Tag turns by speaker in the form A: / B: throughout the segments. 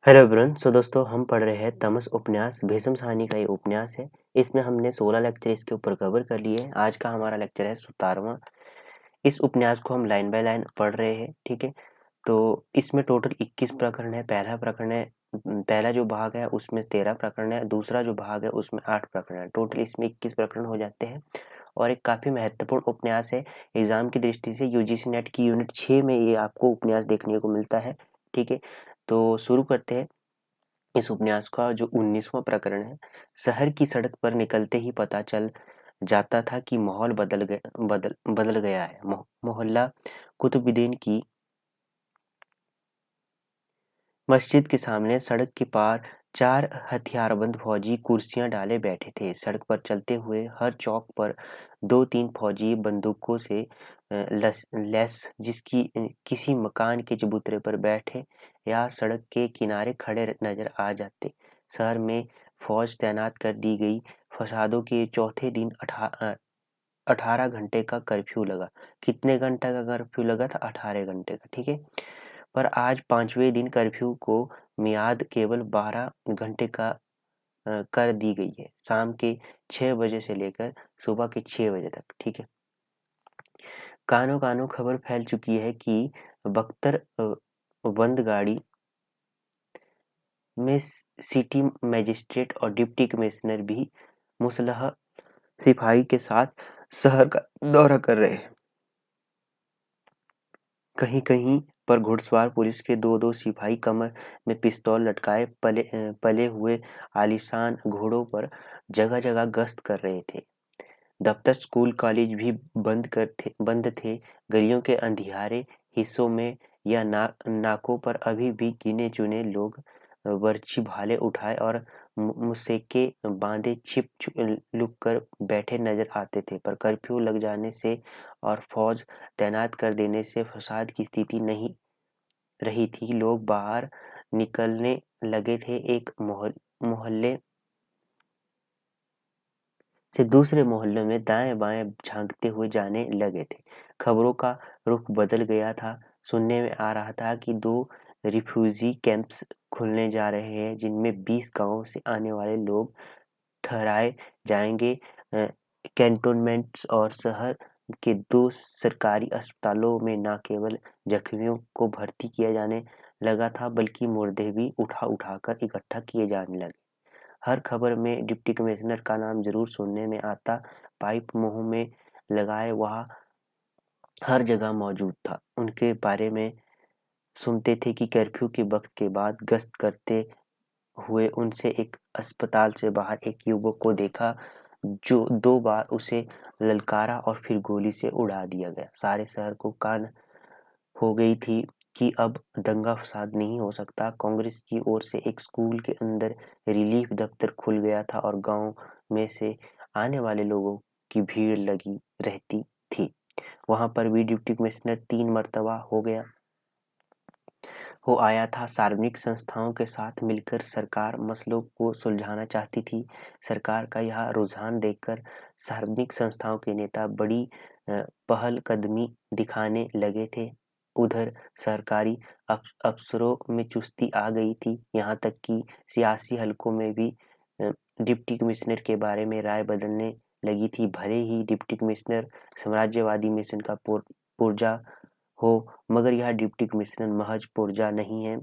A: Hello everyone. दोस्तों हम पढ़ रहे हैं तमस उपन्यास। भीष्म साहनी का ये उपन्यास है। इसमें हमने 16 लेक्चर इसके ऊपर कवर कर लिए हैं। आज का हमारा लेक्चर है 17वां। इस उपन्यास को हम लाइन बाय लाइन पढ़ रहे हैं, ठीक है। तो इसमें टोटल 21 प्रकरण है। पहला प्रकरण है, पहला जो भाग है उसमें 13 प्रकरण है। दूसरा जो भाग है उसमें 8 प्रकरण है। टोटल इसमें 21 प्रकरण हो जाते हैं और एक काफ़ी महत्वपूर्ण उपन्यास है। एग्जाम की दृष्टि से यूजीसी नेट की यूनिट 6 में ये आपको उपन्यास देखने को मिलता है, ठीक है। तो शुरू करते हैं। इस उपन्यास का जो 19वां प्रकरण है, शहर की सड़क पर निकलते ही पता चल जाता था कि माहौल बदल गया है। मोहल्ला कुतुबुद्दीन की मस्जिद के सामने सड़क के पार 4 हथियारबंद फौजी कुर्सियां डाले बैठे थे। सड़क पर चलते हुए हर चौक पर 2-3 फौजी बंदूकों से लैस किसी मकान के चबूतरे पर बैठे या सड़क के किनारे खड़े नजर आ जाते। शहर में फौज तैनात कर दी गई। फसादों के चौथे दिन 18 घंटे का कर्फ्यू लगा। कितने घंटे का कर्फ्यू लगा था? 18 घंटे का, ठीक है। पर आज 5वें दिन कर्फ्यू को मियाद केवल 12 घंटे का कर दी गई है। शाम के 6 बजे से लेकर सुबह के 6 बजे तक, ठीक है। कानों कानों खबर फैल चुकी है कि बख्तर बंद गाड़ी में सिटी मजिस्ट्रेट और डिप्टी कमिश्नर भी मुसल्लह सिपाही के साथ शहर का दौरा कर रहे हैं। कहीं कहीं पर घुड़सवार पुलिस के 2-2 सिपाही कमर में पिस्तौल लटकाए पले हुए आलीशान घोड़ों पर जगह जगह गश्त कर रहे थे। दफ्तर, स्कूल, कॉलेज भी बंद थे। गलियों के अंधियारे हिस्सों में या नाकों पर अभी भी गिने चुने लोग बर्छी भाले उठाए और मुसेके बांधे लुक कर बैठे नजर आते थे। पर कर्फ्यू लग जाने से और फौज तैनात कर देने से फसाद की स्थिति नहीं रही थी। लोग बाहर निकलने लगे थे, एक मोहल्ले से दूसरे मोहल्ले में दाएं बाएं झांकते हुए जाने लगे थे। खबरों का रुख बदल गया था। सुनने में आ रहा था कि 2 रिफ्यूजी कैंप्स खुलने जा रहे हैं जिनमें 20 गांवों से आने वाले लोग ठहराए जाएंगे। कैंटोनमेंट्स और शहर के 2 सरकारी अस्पतालों में न केवल जख्मियों को भर्ती किया जाने लगा था बल्कि मुर्दे भी उठा उठाकर इकट्ठा किए जाने लगे। हर खबर में डिप्टी कमिश्नर का नाम जरूर सुनने में आता। पाइप मुंह में लगाए वह हर जगह मौजूद था। उनके बारे में सुनते थे कि कर्फ्यू के वक्त के बाद गश्त करते हुए उनसे एक अस्पताल से बाहर एक युवक को देखा जो 2 बार उसे ललकारा और फिर गोली से उड़ा दिया गया। सारे शहर को कान हो गई थी कि अब दंगा फसाद नहीं हो सकता। कांग्रेस की ओर से एक स्कूल के अंदर रिलीफ दफ्तर खुल गया था और गांव में से आने वाले लोगों की भीड़ लगी रहती थी। वहां पर भी डिप्टी कमिश्नर 3 मर्तबा हो आया था। सार्वजनिक संस्थाओं के साथ मिलकर सरकार मसलों को सुलझाना चाहती थी। सरकार का यह रुझान देखकर सार्वजनिक संस्थाओं के नेता बड़ी पहलकदमी दिखाने लगे थे। उधर सरकारी अफसरों में चुस्ती आ गई थी। यहाँ तक कि सियासी हलकों में भी डिप्टी कमिश्नर के बारे में राय बदलने लगी थी। भले ही डिप्टी कमिश्नर साम्राज्यवादी मिशन का पुर्जा हो, मगर यह डिप्टी कमिश्नर महज पुर्जा नहीं है,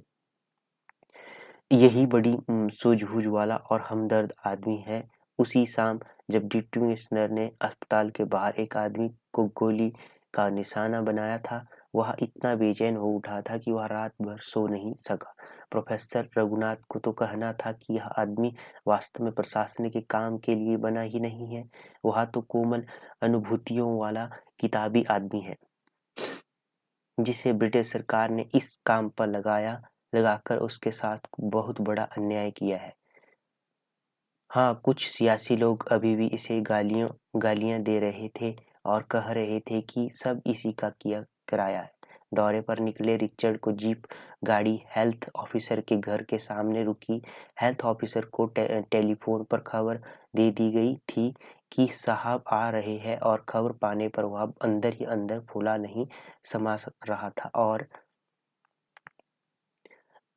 A: यही बड़ी सूझबूझ वाला और हमदर्द आदमी है। उसी शाम जब डिप्टी कमिश्नर ने अस्पताल के बाहर एक आदमी को गोली का निशाना बनाया था, वह इतना बेचैन हो उठा था कि वह रात भर सो नहीं सका। प्रोफेसर रघुनाथ को तो कहना था कि यह आदमी वास्तव में प्रशासनिक के काम के लिए बना ही नहीं है। वह तो कोमल अनुभूतियों वाला किताबी आदमी है जिसे ब्रिटिश सरकार ने इस काम पर लगाकर उसके साथ बहुत बड़ा अन्याय किया है। हाँ, कुछ सियासी लोग अभी भी इसे गालियां दे रहे थे और कह रहे थे कि सब इसी का किया कराया है। दौरे पर निकले रिचर्ड को जीप गाड़ी हेल्थ ऑफिसर के घर के सामने रुकी। हेल्थ ऑफिसर को टेलीफोन पर खबर दे दी गई थी कि साहब आ रहे हैं और खबर पाने पर वह अंदर ही अंदर फूला नहीं समा रहा था और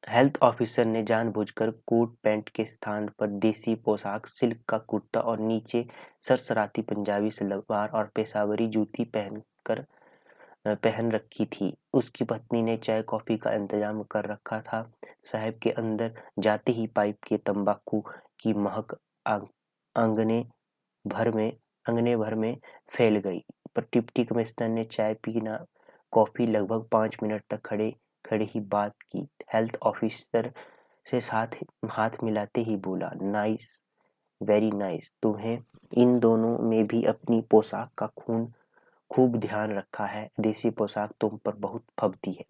A: हेल्थ ऑफिसर ने जानबूझकर कोट पैंट के स्थान पर देसी पोशाक, सिल्क का कुर्ता और नीचे सरसराती पंजाबी सलवार और पेशावरी जूती पहन रखी थी। उसकी पत्नी ने चाय कॉफी का इंतजाम कर रखा था। साहब के अंदर जाते ही पाइप के तंबाकू की महक अंगने अंगने भर में फैल गई। पर डिप्टी कमिश्नर ने चाय पीना कॉफी लगभग 5 मिनट तक खड़े खड़े ही बात की। हेल्थ ऑफिसर से साथ हाथ मिलाते ही बोला, नाइस, वेरी नाइस। तुम्हें इन दोनों में भी अपनी पोशाक का खूब ध्यान रखा है। देसी पोशाक तुम पर बहुत फबती है।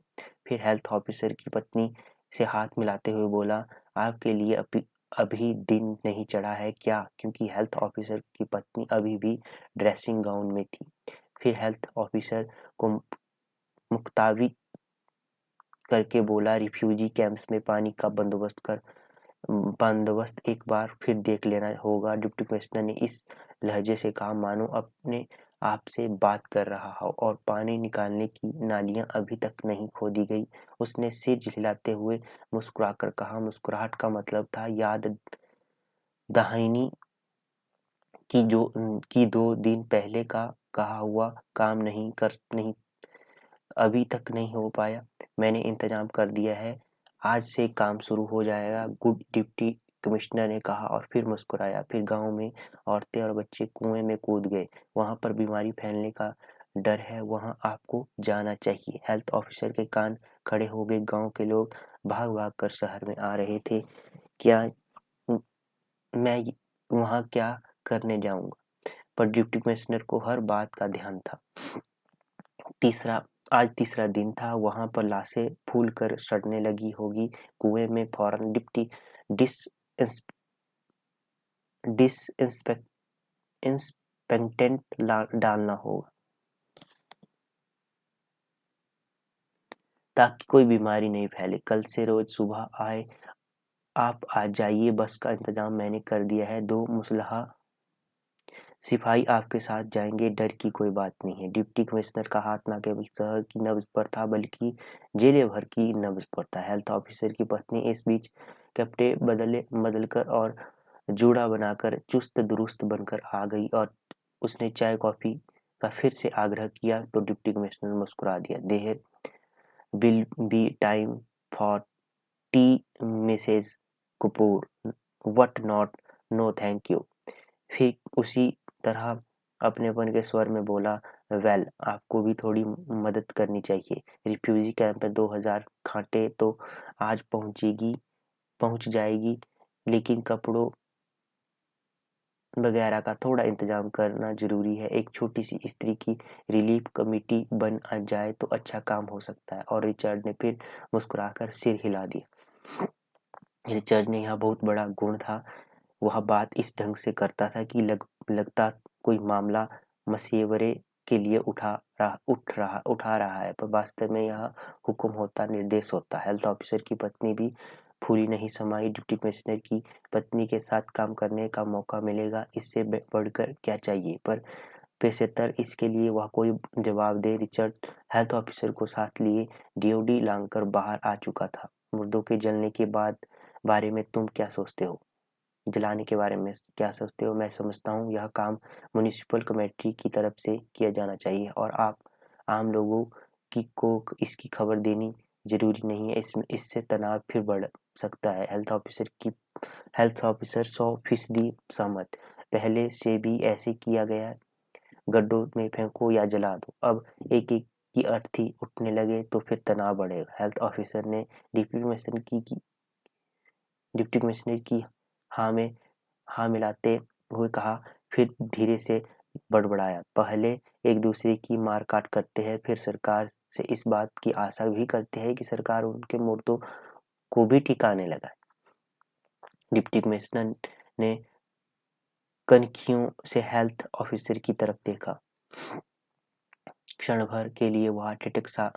A: फिर हेल्थ ऑफिसर की पत्नी से हाथ मिलाते हुए बोला, आपके लिए अभी दिन नहीं चढ़ा है क्या? क्योंकि हेल्थ ऑफिसर की पत्नी अभी भी ड्रेसिंग गाउन में थी। फिर हेल्थ ऑफिसर को मुख्ताविज करके बोला, रिफ्यूजी कैंप्स में पानी का बंदोबस्त एक बार फिर देख लेना होगा। डिप्टी कमिश्नर ने इस लहजे से कहा मानो अपने आप से बात कर रहा हो, और पानी निकालने की नालियां अभी तक नहीं खोदी गई। उसने सिर हिलाते हुए मुस्कुराकर कहा। मुस्कुराहट का मतलब था याद दहानी कि 2 दिन पहले का कहा हुआ काम नहीं अभी तक नहीं हो पाया। मैंने इंतजाम कर दिया है, आज से काम शुरू हो जाएगा। गुड, डिप्टी कमिश्नर ने कहा और फिर मुस्कुराया। फिर गांव में औरतें और बच्चे कुएं में कूद गए। वहां पर बीमारी फैलने का डर है, वहां आपको जाना चाहिए। हेल्थ ऑफिसर के कान खड़े हो गए। गांव के लोग भाग भाग कर शहर में आ रहे थे। क्या मैं वहां क्या करने जाऊंगा? पर डिप्टी कमिश्नर को हर बात का ध्यान था। आज तीसरा दिन था। वहां पर लाशें फूल कर सड़ने लगी होगी। कुएं में फौरन डिसइंफेक्टेंट डालना होगा ताकि कोई बीमारी नहीं फैले। कल से रोज सुबह आप आ जाइए। बस का इंतजाम मैंने कर दिया है। 2 मुसल्हा सिपाही आपके साथ जाएंगे। डर की कोई बात नहीं है। डिप्टी कमिश्नर का हाथ न केवल शहर की नब्ज पर था बल्कि जिले भर की नब्ज पर था। हेल्थ ऑफिसर की पत्नी इस बीच कपड़े बदलकर और जूड़ा बनाकर चुस्त दुरुस्त बनकर आ गई और उसने चाय कॉफी का फिर से आग्रह किया तो डिप्टी कमिश्नर ने मुस्कुरा दिया। There will be time for tea Mrs Kapoor, what not, no thank you. फिर उसी तरह अपनेपन के स्वर में बोला, वेल, आपको भी थोड़ी मदद करनी चाहिए। रिफ्यूजी कैंप में 2000 खाटें तो आज पहुंच जाएगी, लेकिन कपड़ों वगैरह का थोड़ा इंतजाम करना जरूरी है। एक छोटी सी स्त्री की रिलीफ कमेटी बन जाए तो अच्छा काम हो सकता है। और रिचर्ड ने फिर मुस्कुराकर सिर हिला दिया। रिचर्ड ने यह बहुत बड़ा गुण था। वह बात इस ढंग से करता था कि लगता कोई मामला मशवरे के लिए उठा रहा है, पर वास्तव में यह हुक्म होता, निर्देश होता। हेल्थ ऑफिसर की पत्नी भी फूली नहीं समाई। डिप्टी कमिश्नर की पत्नी के साथ काम करने का मौका मिलेगा, इससे बढ़कर क्या चाहिए? पर पेशेतर इसके लिए वह कोई जवाब दे। रिचर्ड हेल्थ ऑफिसर को साथ लिए डीओडी लांघकर बाहर आ चुका था। मुर्दों के जलने के बारे में तुम क्या सोचते हो? जलाने के बारे में क्या सोचते हो? मैं समझता हूँ यह काम म्युनिसिपल कमेटी की तरफ से किया जाना चाहिए और आप आम लोगों को इसकी खबर देनी जरूरी नहीं है। इससे तनाव फिर बढ़ सकता है। हेल्थ ऑफिसर 100% सहमत। पहले से भी ऐसे किया गया है। गड्ढों में फेंको या जला दो। अब एक एक की अर्थी उठने लगे तो फिर तनाव बढ़ेगा। हेल्थ ऑफिसर ने डिप्टी कमिश्नर की हाँ में हाँ मिलाते हुए कहा, फिर धीरे से बड़बड़ाया, पहले एक दूसरे की मार काट करते हैं, फिर सरकार से इस बात की आशा भी करते हैं कि सरकार उनके मुर्दों को भी ठिकाने लगाए। डिप्टी कमिश्नर ने कनखियों से हेल्थ ऑफिसर की तरफ देखा। क्षण भर के लिए वह ठिठक सा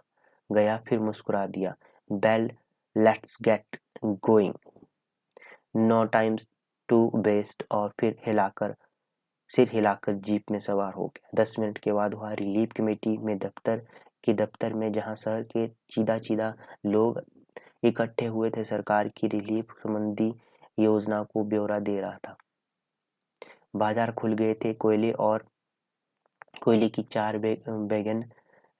A: गया, फिर मुस्कुरा दिया। Well, let's get going, no time to waste. और फिर सिर हिलाकर जीप में सवार हो गया। 10 मिनट के बाद वह रिलीफ कमेटी में दफ्तर में, जहां शहर के चीदा लोग इकट्ठे हुए थे। सरकार की रिलीफ संबंधी योजना को ब्यौरा दे रहा था। बाजार खुल गए थे। कोयले की 4 वैगन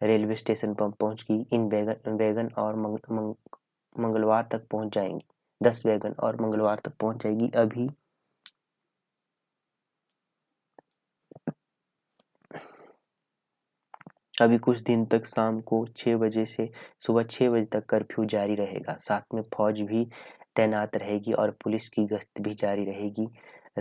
A: रेलवे स्टेशन पर पहुंच गई। इन वैगन और मंगलवार तक पहुंच जाएंगी। 10 वैगन और मंगलवार तक पहुंच जाएगी। अभी कुछ दिन तक शाम को 6 बजे से सुबह 6 बजे तक कर्फ्यू जारी रहेगा। साथ में फौज भी तैनात रहेगी और पुलिस की गश्त भी जारी रहेगी।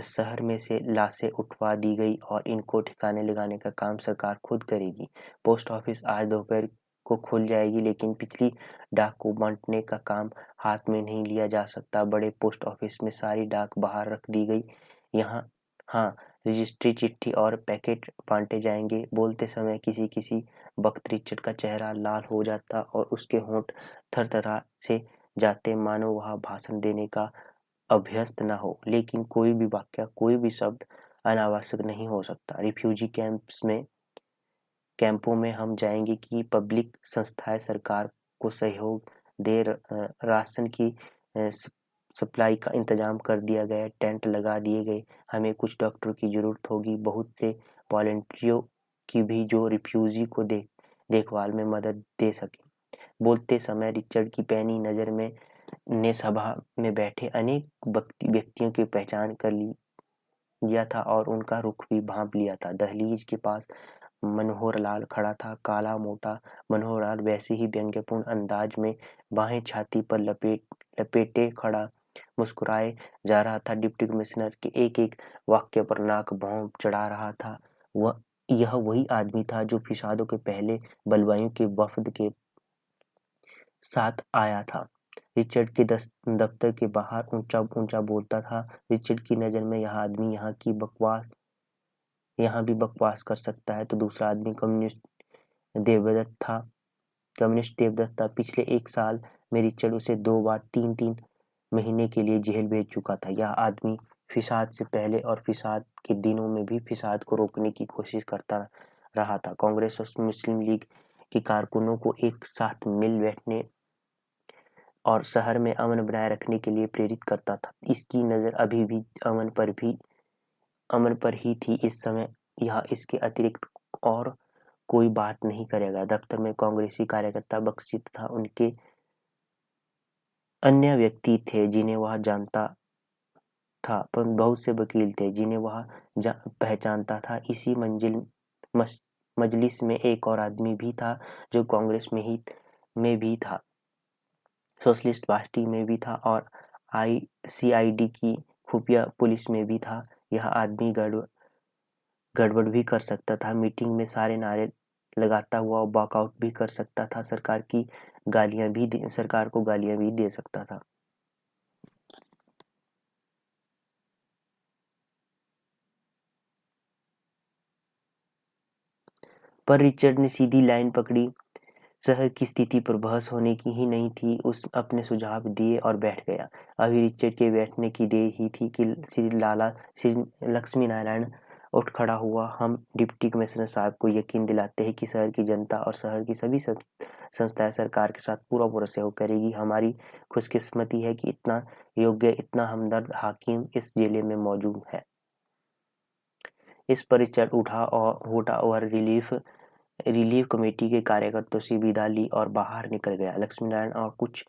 A: शहर में से लाशें उठवा दी गई और इनको ठिकाने लगाने का काम सरकार खुद करेगी। पोस्ट ऑफिस आज दोपहर को खुल जाएगी, लेकिन पिछली डाक को बांटने का काम हाथ में नहीं लिया जा सकता। बड़े पोस्ट ऑफिस में सारी डाक बाहर रख दी गई। यहाँ हाँ, रजिस्ट्री, चिट्ठी और पैकेट बांटे जाएंगे। बोलते समय किसी किसी वक्त रिचर्ड का चेहरा लाल हो जाता और उसके होंठ थरथरा से जाते, मानो वह भाषण देने का अभ्यस्त न हो। लेकिन कोई भी वाक्य, कोई भी शब्द अनावश्यक नहीं हो सकता। रिफ्यूजी कैंपों में हम जाएंगे कि पब्लिक संस्थाएं सरकार को सहयोग दे। राशन की सप्लाई का इंतजाम कर दिया गया। टेंट लगा दिए गए। हमें कुछ डॉक्टरों की जरूरत होगी, बहुत से वॉलंटियरों की भी, जो रिफ्यूजी को देखभाल में मदद दे सके। बोलते समय रिचर्ड की पैनी नजर में ने सभा में बैठे अनेक व्यक्तियों की पहचान कर लिया था और उनका रुख भी भांप लिया था। दहलीज के पास मनोहर लाल खड़ा था। काला मोटा मनोहर लाल वैसे ही व्यंग्यपूर्ण अंदाज में बाहें छाती पर लपेटे खड़ा मुस्कुराए जा रहा था। डिप्टी कमिश्नर के एक एक वाक्य पर नाक भौं चढ़ा रहा था। यह वही आदमी था जो फिसादों के पहले बलवाइयों के वफद के साथ आया था। रिचर्ड के दफ्तर के बाहर ऊंचा ऊंचा बोलता था। रिचर्ड की नजर में यह आदमी यहाँ भी बकवास कर सकता है। तो दूसरा आदमी कम्युनिस्ट देवदत्त था। पिछले 1 साल में रिचर्ड उसे 2 बार 3-3 महीने के लिए जेल भेज चुका था। यह आदमी फिसाद से पहले और फिसाद के दिनों में भी फिसाद को रोकने की कोशिश करता रहा था। कांग्रेस और मुस्लिम लीग के कारकुनों को एक साथ मिल बैठने और शहर में अमन बनाए रखने के लिए प्रेरित करता था। इसकी नज़र अभी भी अमन पर ही थी। इस समय यह इसके अतिरिक्त और कोई बात नहीं करेगा। दफ्तर में कांग्रेसी कार्यकर्ता, बख्शी तथा उनके अन्य व्यक्ति थे जिन्हें वह जानता था, पर बहुत से वकील थे जिन्हें वह पहचानता था। इसी मजलिस में एक और आदमी भी था जो कांग्रेस में भी था, सोशलिस्ट पार्टी में भी था और सीआईडी की खुफिया पुलिस में भी था। यह आदमी गड़बड़ भी कर सकता था। मीटिंग में सारे नारे लगाता हुआ वॉकआउट भी कर सकता था। सरकार को गालियां भी दे सकता था। पर रिचर्ड ने सीधी लाइन पकड़ी। शहर की स्थिति पर बहस होने की ही नहीं थी। उस अपने सुझाव दिए और बैठ गया। अभी रिचर्ड के बैठने की देर ही थी कि श्री लक्ष्मी नारायण उठ खड़ा हुआ। हम डिप्टी कमिश्नर साहब को यकीन दिलाते हैं कि शहर की जनता और शहर की सभी संस्थाएं सरकार के साथ पूरा सहयोग करेगी। हमारी खुशकिस्मती है कि इतना योग्य, इतना हमदर्द हाकिम इस जिले में मौजूद है। इस पर रिचर्ड उठा और रिलीफ कमेटी के कार्यकर्ताओं से विदा ली और बाहर निकल गया। लक्ष्मीनारायण और कुछ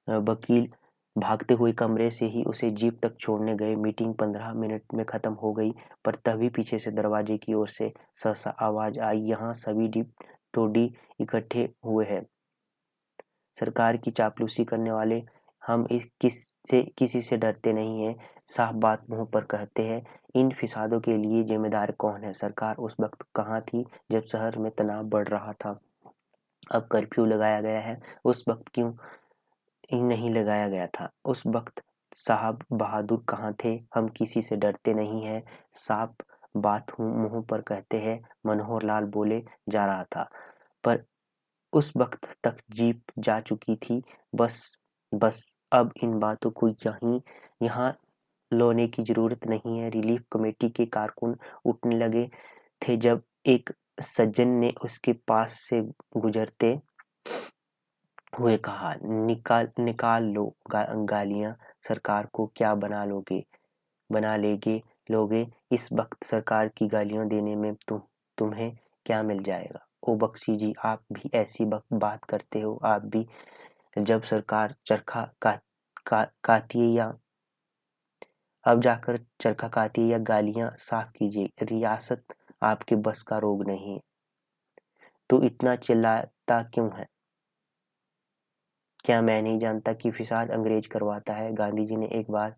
A: वकील भागते हुए कमरे से ही उसे जीप तक छोड़ने गए। मीटिंग 15 मिनट में खत्म हो गई, पर तभी पीछे से दरवाजे की ओर से सहसा आवाज आई, यहाँ सभी टोडी इकट्ठे हुए हैं। सरकार की चापलूसी करने वाले हम किसी से डरते नहीं हैं। साफ बात मुंह पर कहते हैं। इन फिसादों के लिए जिम्मेदार कौन है? सरकार उस वक्त कहाँ थी जब शहर में तनाव बढ़ रहा था? अब कर्फ्यू लगाया गया है, उस वक्त क्यों नहीं लगाया गया था? उस वक्त साहब बहादुर कहाँ थे? हम किसी से डरते नहीं हैं, साफ बात मुंह पर कहते हैं, मनोहर लाल बोले जा रहा था। पर उस वक्त तक जीप जा चुकी थी। बस अब इन बातों को यहाँ लाने की जरूरत नहीं है। रिलीफ कमेटी के कारकुन उठने लगे थे जब एक सज्जन ने उसके पास से गुजरते हुए कहा, निकाल निकाल लो गालियां, सरकार को क्या बना लोगे। इस वक्त सरकार की गालियां देने में तुम्हें क्या मिल जाएगा। ओ बख्शी जी, आप भी ऐसी बात करते हो। आप भी जब सरकार चरखा काती है या अब जाकर चरखा काती है या गालियां साफ कीजिए। रियासत आपके बस का रोग नहीं है। तो इतना चिल्लाता क्यों है? क्या मैं नहीं जानता कि फिसाद अंग्रेज करवाता है? गांधी जी ने एक बार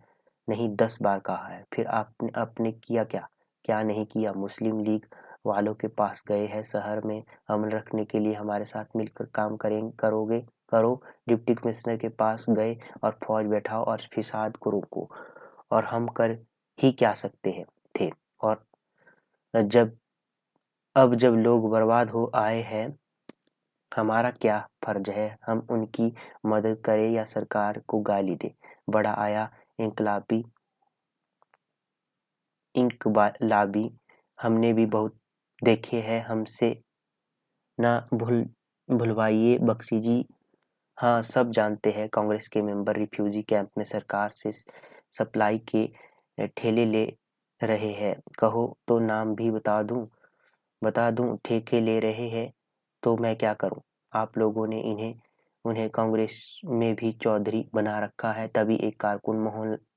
A: नहीं 10 बार कहा है। फिर आपने आपने किया क्या? क्या नहीं किया? मुस्लिम लीग वालों के पास गए हैं, शहर में अमन रखने के लिए हमारे साथ मिलकर काम करो। डिप्टी कमिश्नर के पास गए और फौज बैठाओ और फिसाद को रोको। और हम कर ही क्या सकते हैं थे। और जब जब लोग बर्बाद हो आए हैं, हमारा क्या फर्ज है? हम उनकी मदद करें या सरकार को गाली दें? बड़ा आया इंकलाबी हमने भी बहुत देखे हैं, हमसे ना भुलवाइए बख्शी जी। हाँ, सब जानते हैं। कांग्रेस के मेंबर रिफ्यूजी कैंप में सरकार से सप्लाई के ठेले ले रहे हैं। कहो तो नाम भी बता दूं ठेके ले रहे हैं तो मैं क्या करूं? आप लोगों ने उन्हें कांग्रेस में भी चौधरी बना रखा है। तभी एक कारकुन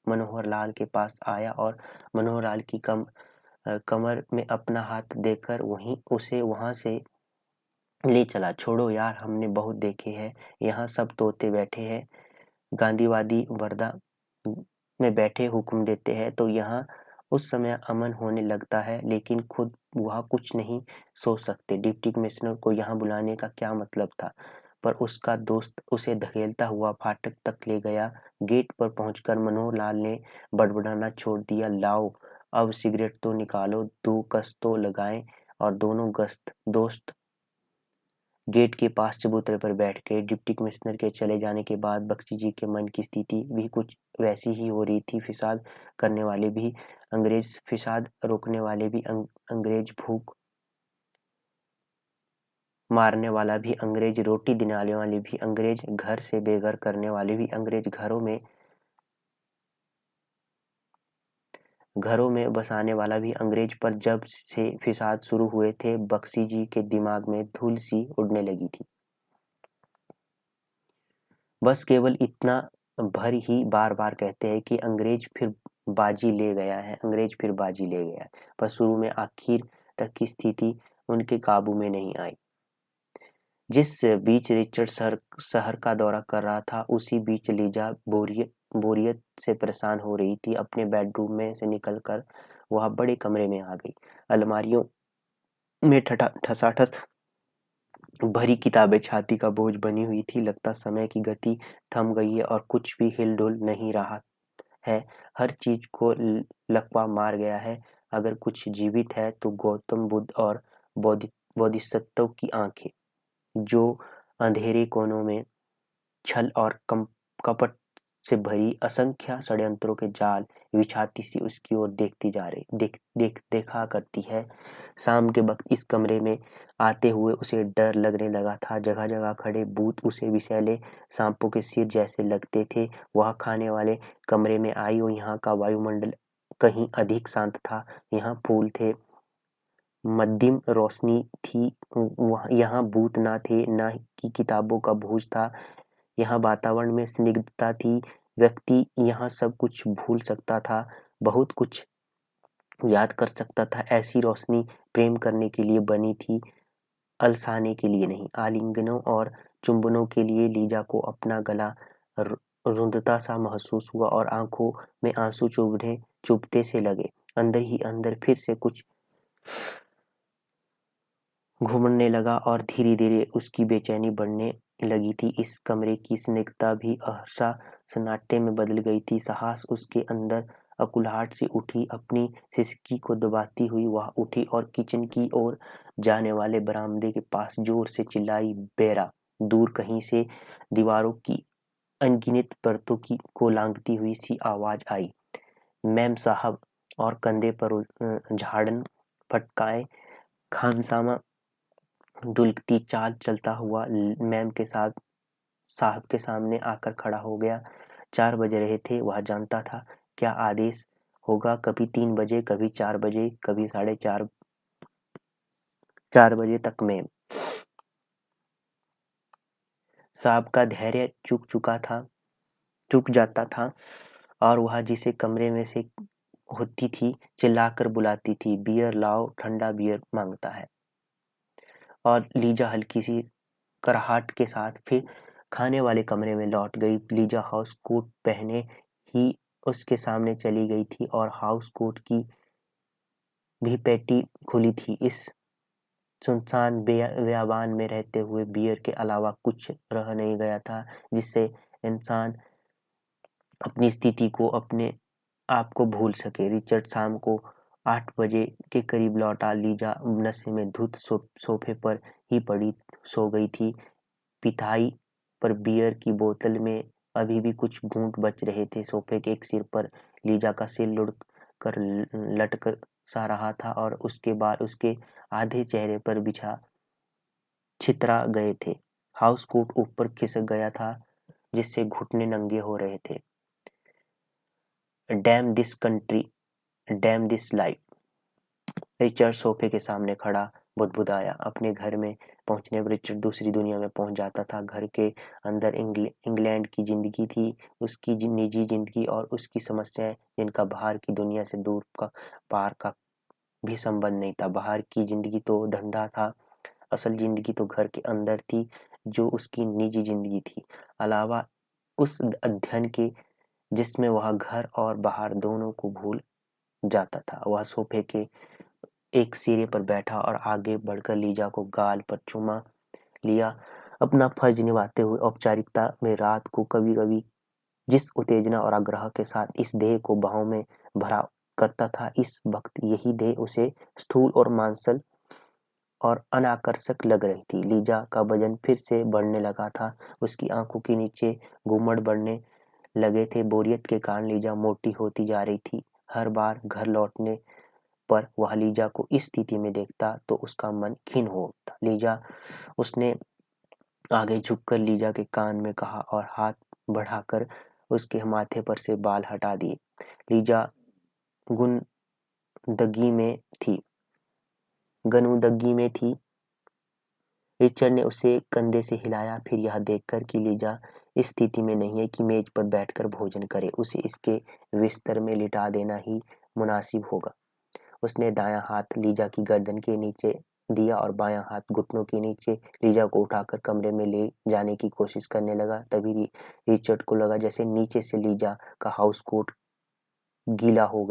A: मनोहर लाल के पास आया और मनोहर लाल की कमर में अपना हाथ देकर उसे वहां से ले चला। छोड़ो यार, हमने बहुत देखे हैं। यहाँ सब तोते बैठे हैं, गांधीवादी वर्दा में बैठे हुक्म देते हैं तो यहाँ उस समय अमन होने लगता है, लेकिन खुद वह कुछ नहीं सोच सकते। डिप्टी कमिश्नर को यहाँ बुलाने का क्या मतलब था? पर उसका दोस्त उसे धकेलता हुआ फाटक तक ले गया। गेट पर पहुंचकर मनोहर लाल ने बड़बड़ाना छोड़ दिया। लाओ अब सिगरेट तो निकालो, 2 कस तो लगाएं। और दोनों दोस्त गेट के पास चबूतरे पर बैठ गए। डिप्टी कमिश्नर के चले जाने के बाद बख्शी जी के मन की स्थिति भी कुछ वैसी ही हो रही थी। फिसाद करने वाले भी अंग्रेज, फिसाद रोकने वाले भी अंग्रेज, भूख मारने वाला भी अंग्रेज, रोटी दिलाने वाले भी अंग्रेज, घर से बेघर करने वाले भी अंग्रेज, घरों में बसाने वाला भी अंग्रेज। पर जब से फिसाद शुरू हुए थे, बख्शी जी के दिमाग में धूल सी उड़ने लगी थी। बस केवल इतना भर ही बार बार कहते हैं कि अंग्रेज फिर बाजी ले गया है, अंग्रेज फिर बाजी ले गया है। पर शुरू में आखिर तक की स्थिति उनके काबू में नहीं आई। जिस बीच रिचर्ड शहर का दौरा कर रहा था, उसी बीच लीजा बोरियत से परेशान हो रही थी। अपने बेडरूम में से निकलकर वह बड़े कमरे में आ गई। अलमारियों में ठसाठस भरी किताबें छाती का बोझ बनी हुई थी। लगता समय की गति थम गई है और कुछ भी हिल-डुल नहीं रहा है। हर चीज को लकवा मार गया है। अगर कुछ जीवित है तो गौतम बुद्ध और बोधिसत्व की आंखें, जो अंधेरे कोनों में छल और कपट से भरी असंख्य षड्यंत्रों के जाल बिछाती सी उसकी ओर देखा करती है। शाम के वक्त इस कमरे में आते हुए उसे डर लगने लगा था। जगह जगह खड़े भूत उसे विषैले सांपों के सिर जैसे लगते थे। वह खाने वाले कमरे में आई और यहाँ का वायुमंडल कहीं अधिक शांत था। यहाँ फूल थे, मध्यम रोशनी थी। यहाँ भूत ना थे, न ही किताबों का बोझ था। यहाँ वातावरण में स्निग्धता थी। व्यक्ति यहाँ सब कुछ भूल सकता था, बहुत कुछ याद कर सकता था। ऐसी रोशनी प्रेम करने के लिए बनी थी, अलसाने के लिए नहीं। आलिंगनों और चुंबनों के लिए। लीजा को अपना गला रुंधता सा महसूस हुआ और आंखों में आंसू चुभते से लगे। अंदर ही अंदर फिर से कुछ घूमने लगा और धीरे धीरे उसकी बेचैनी बढ़ने लगी थी। इस कमरे की स्निग्धता भी सहसा सन्नाटे में बदल गई थी। साहस उसके अंदर अकुलाहट से उठी। अपनी सिसकी को दबाती हुई वह उठी और किचन की ओर जाने वाले बरामदे के पास जोर से चिल्लाई, बेरा! दूर कहीं से दीवारों की अनगिनत परतों को लांघती हुई सी आवाज आई, मैम साहब। और कंधे पर झाड़न फटकाए खानसामा ढुलकती चाल चलता हुआ मैम के साथ साहब के सामने आकर खड़ा हो गया। 4 बज रहे थे, वह जानता था क्या आदेश होगा, कभी 3 बजे, कभी 4 बजे, कभी 4:30 बजे तक में। साहब का धैर्य चूक जाता था और वह जिसे कमरे में से होती थी चिल्लाकर बुलाती थी, बियर लाओ, ठंडा बियर मांगता है। और लीजा हल्की सी कराहट के साथ फिर खाने वाले कमरे में लौट गई। लीजा हाउस कोट पहने ही उसके सामने चली गई थी और हाउस कोट की भी पेटी खुली थी। इस सुनसान बेयाबान में रहते हुए बियर के अलावा कुछ रह नहीं गया था जिससे इंसान अपनी स्थिति को, अपने आप को भूल सके। रिचर्ड शाम को 8 बजे के करीब लौटा। लीजा नशे में धुत सोफे पर ही पड़ी सो गई थी। पिथाई पर बियर की बोतल में अभी भी कुछ घूंट बच रहे थे। सोफे के एक सिर पर लीजा का सिर लुढ़क कर लटक सा रहा था और उसके बाल उसके आधे चेहरे पर बिछा छितरा गए थे। हाउस कोट ऊपर खिसक गया था जिससे घुटने नंगे हो रहे थे। Dam this country, dam this life. Richard सोफे के सामने खड़ा बुदबुदाया। अपने घर में पहुंचने पर रिचर्ड दूसरी दुनिया में पहुंच जाता था। घर के अंदर इंग्लैंड की जिंदगी थी, उसकी निजी जिंदगी और उसकी समस्याएं जिनका बाहर की दुनिया से दूर का पार का भी संबंध नहीं था। बाहर की जिंदगी तो धंधा था, असल जिंदगी तो घर के अंदर थी जो उसकी निजी जिंदगी थी। अलावा उस अध्ययन के जिसमें वह घर और बाहर दोनों को भूल जाता था। वह सोफे के एक सिरे पर बैठा और आगे बढ़कर लीजा को गाल पर चुमा लिया। अपना फर्ज निभाते हुए औपचारिकता में रात को कभी कभी जिस उत्तेजना और आग्रह के साथ इस देह को बाहों में भरा करता था, इस वक्त यही देह उसे स्थूल और मांसल और अनाकर्षक लग रही थी। लीजा का वजन फिर से बढ़ने लगा था, उसकी आंखों के नीचे घूमड़ बढ़ने लगे थे। बोरियत के कारण लीजा मोटी होती जा रही थी। हर बार घर लौटने पर वह लीजा को इस स्थिति में देखता तो उसका मन खिन्न हो उठता। लीजा, उसने आगे झुककर लीजा के कान में कहा और हाथ बढ़ाकर उसके माथे पर से बाल हटा दिए। लीजा गनुदगी में थी। रिचर्ड ने उसे कंधे से हिलाया, फिर यह देखकर कि लीजा इस स्थिति में नहीं है कि मेज पर बैठकर भोजन करे, उसे इसके बिस्तर में लिटा देना ही मुनासिब होगा। उसने दायां हाथ लीजा की गर्दन के नीचे दिया और बायां हाथ घुटनों के नीचे लीजा को उठाकर कमरे में ले जाने की कोशिश करने लगा। तभी रिचर्ड को लगा जैसे नीचे से लीजा का हाउस कोट गीला हो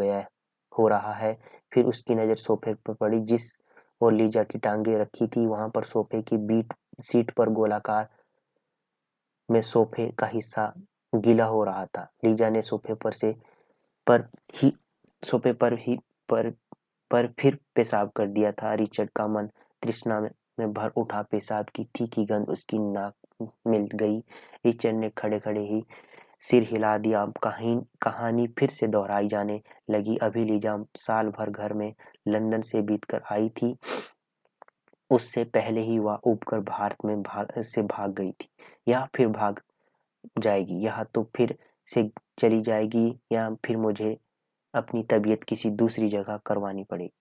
A: रहा है। फिर उसकी नजर सोफे पर पड़ी जिस और लीजा की टांगे रखी थी। वहां पर सोफे की बीट सीट पर गोलाकार में सोफे का हिस्सा गीला हो रहा था। लीजा ने पर ही सोफे पर फिर पेशाब कर दिया था। रिचर्ड का मन तृष्णा में भर उठा। पेशाब की तीखी गंध उसकी नाक मिल गई। रिचर्ड ने खड़े खड़े ही सिर हिला दिया। कहानी फिर से दोहराई जाने लगी। अभी लीजा साल भर घर में लंदन से बीतकर आई थी। उससे पहले ही वह उबकर भारत में भाग गई थी। यह फिर भाग जाएगी, यह तो फिर से चली जाएगी, या फिर मुझे अपनी तबीयत किसी दूसरी जगह करवानी पड़ेगी।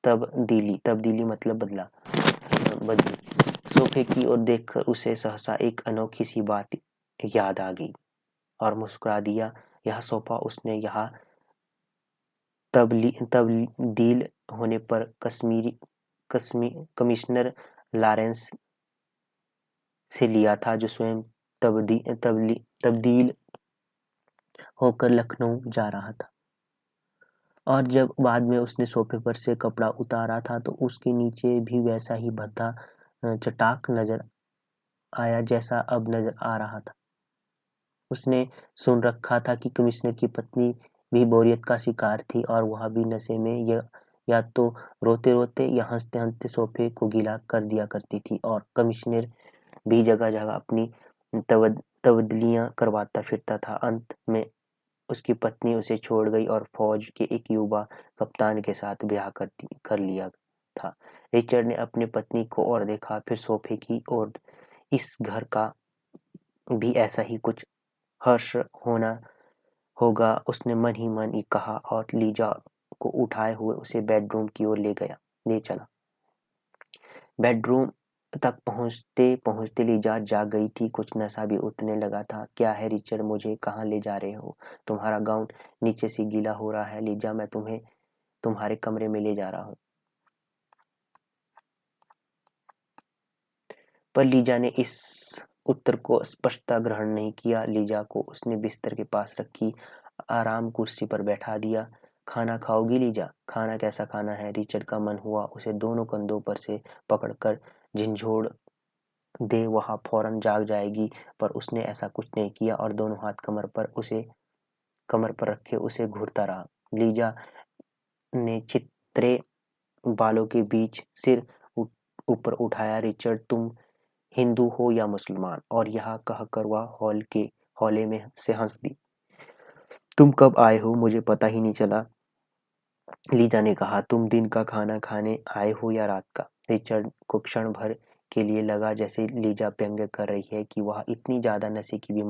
A: तब्दीली मतलब बदली। सोफे की ओर देखकर उसे सहसा एक अनोखी सी बात याद आ गई और मुस्कुरा दिया। यह सोफा उसने यहाँ तब्दील होने पर कमिश्नर लॉरेंस से लिया था, जो स्वयं तब्दील होकर लखनऊ जा रहा था। और जब बाद में उसने सोफे पर से कपड़ा उतारा था तो उसके नीचे भी वैसा ही भद्दा चटाक नजर आया जैसा अब नजर आ रहा था। उसने सुन रखा था कि कमिश्नर की पत्नी भी बोरियत का शिकार थी और वह भी नशे में या तो रोते रोते या हंसते हंसते सोफे को गीला कर दिया करती थी। और कमिश्नर भी जगह जगह अपनी तब्दीलियां करवाता फिरता था। अंत में उसकी पत्नी उसे छोड़ गई और फौज के एक युवा कप्तान के साथ ब्याह कर लिया था। रिचर्ड ने अपनी पत्नी को और देखा, फिर सोफे की ओर। इस घर का भी ऐसा ही कुछ हर्ष होना होगा, उसने मन ही मन ही कहा और लीजा को उठाए हुए उसे बेडरूम की ओर ले चला। बेडरूम तक पहुंचते पहुंचते लीजा जाग गई थी, कुछ नशा भी उतरने लगा था। क्या है रिचर्ड, मुझे कहाँ ले जा रहे हो? तुम्हारा गाउन नीचे से गीला हो रहा है लीजा, मैं तुम्हें तुम्हारे कमरे में ले जा रहा हूँ। पर लीजा ने इस उत्तर को स्पष्टता ग्रहण नहीं किया। लीजा को उसने बिस्तर के पास रखी, आराम कुर्सी पर बैठा दिया। खाना खाओगी लीजा? खाना? कैसा खाना है? रिचर्ड का मन हुआ उसे दोनों कंधों पर से पकड़कर झिंझोड़ दे, वह फौरन जाग जाएगी, पर उसने ऐसा कुछ नहीं किया और दोनों हाथ कमर पर रखे उसे घूरता रहा। लीजा ने चित्रे बालों के बीच सिर ऊपर उठाया। रिचर्ड, तुम हिंदू हो या मुसलमान? और यह कहकर वह हौले में से हंस दी। तुम कब आए हो? मुझे पता ही नहीं चला, लीजा ने कहा। तुम दिन का खाना खाने आए हो या रात का? रिचर्ड को क्षण भर के लिए लगा जैसे लीजा व्यंग्य कर रही है कि वह इतनी ज्यादा नशे की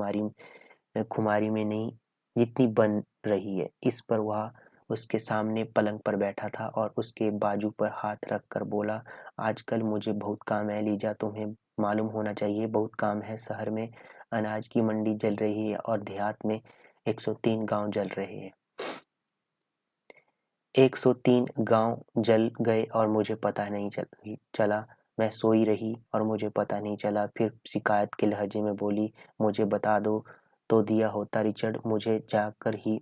A: खुमारी में नहीं जितनी बन रही है। इस पर वह उसके सामने पलंग पर बैठा था और उसके बाजू पर हाथ रख कर बोला, आजकल मुझे बहुत काम है लीजा, तुम्हें मालूम होना चाहिए, बहुत काम है। शहर में अनाज की मंडी जल रही है और देहात में 103 गांव जल रहे हैं। 103 गांव जल गए और मुझे पता नहीं चला। मैं सोई रही और मुझे पता नहीं चला। फिर शिकायत के लहजे में बोली, मुझे बता दो तो दिया होता रिचर्ड, मुझे जाकर ही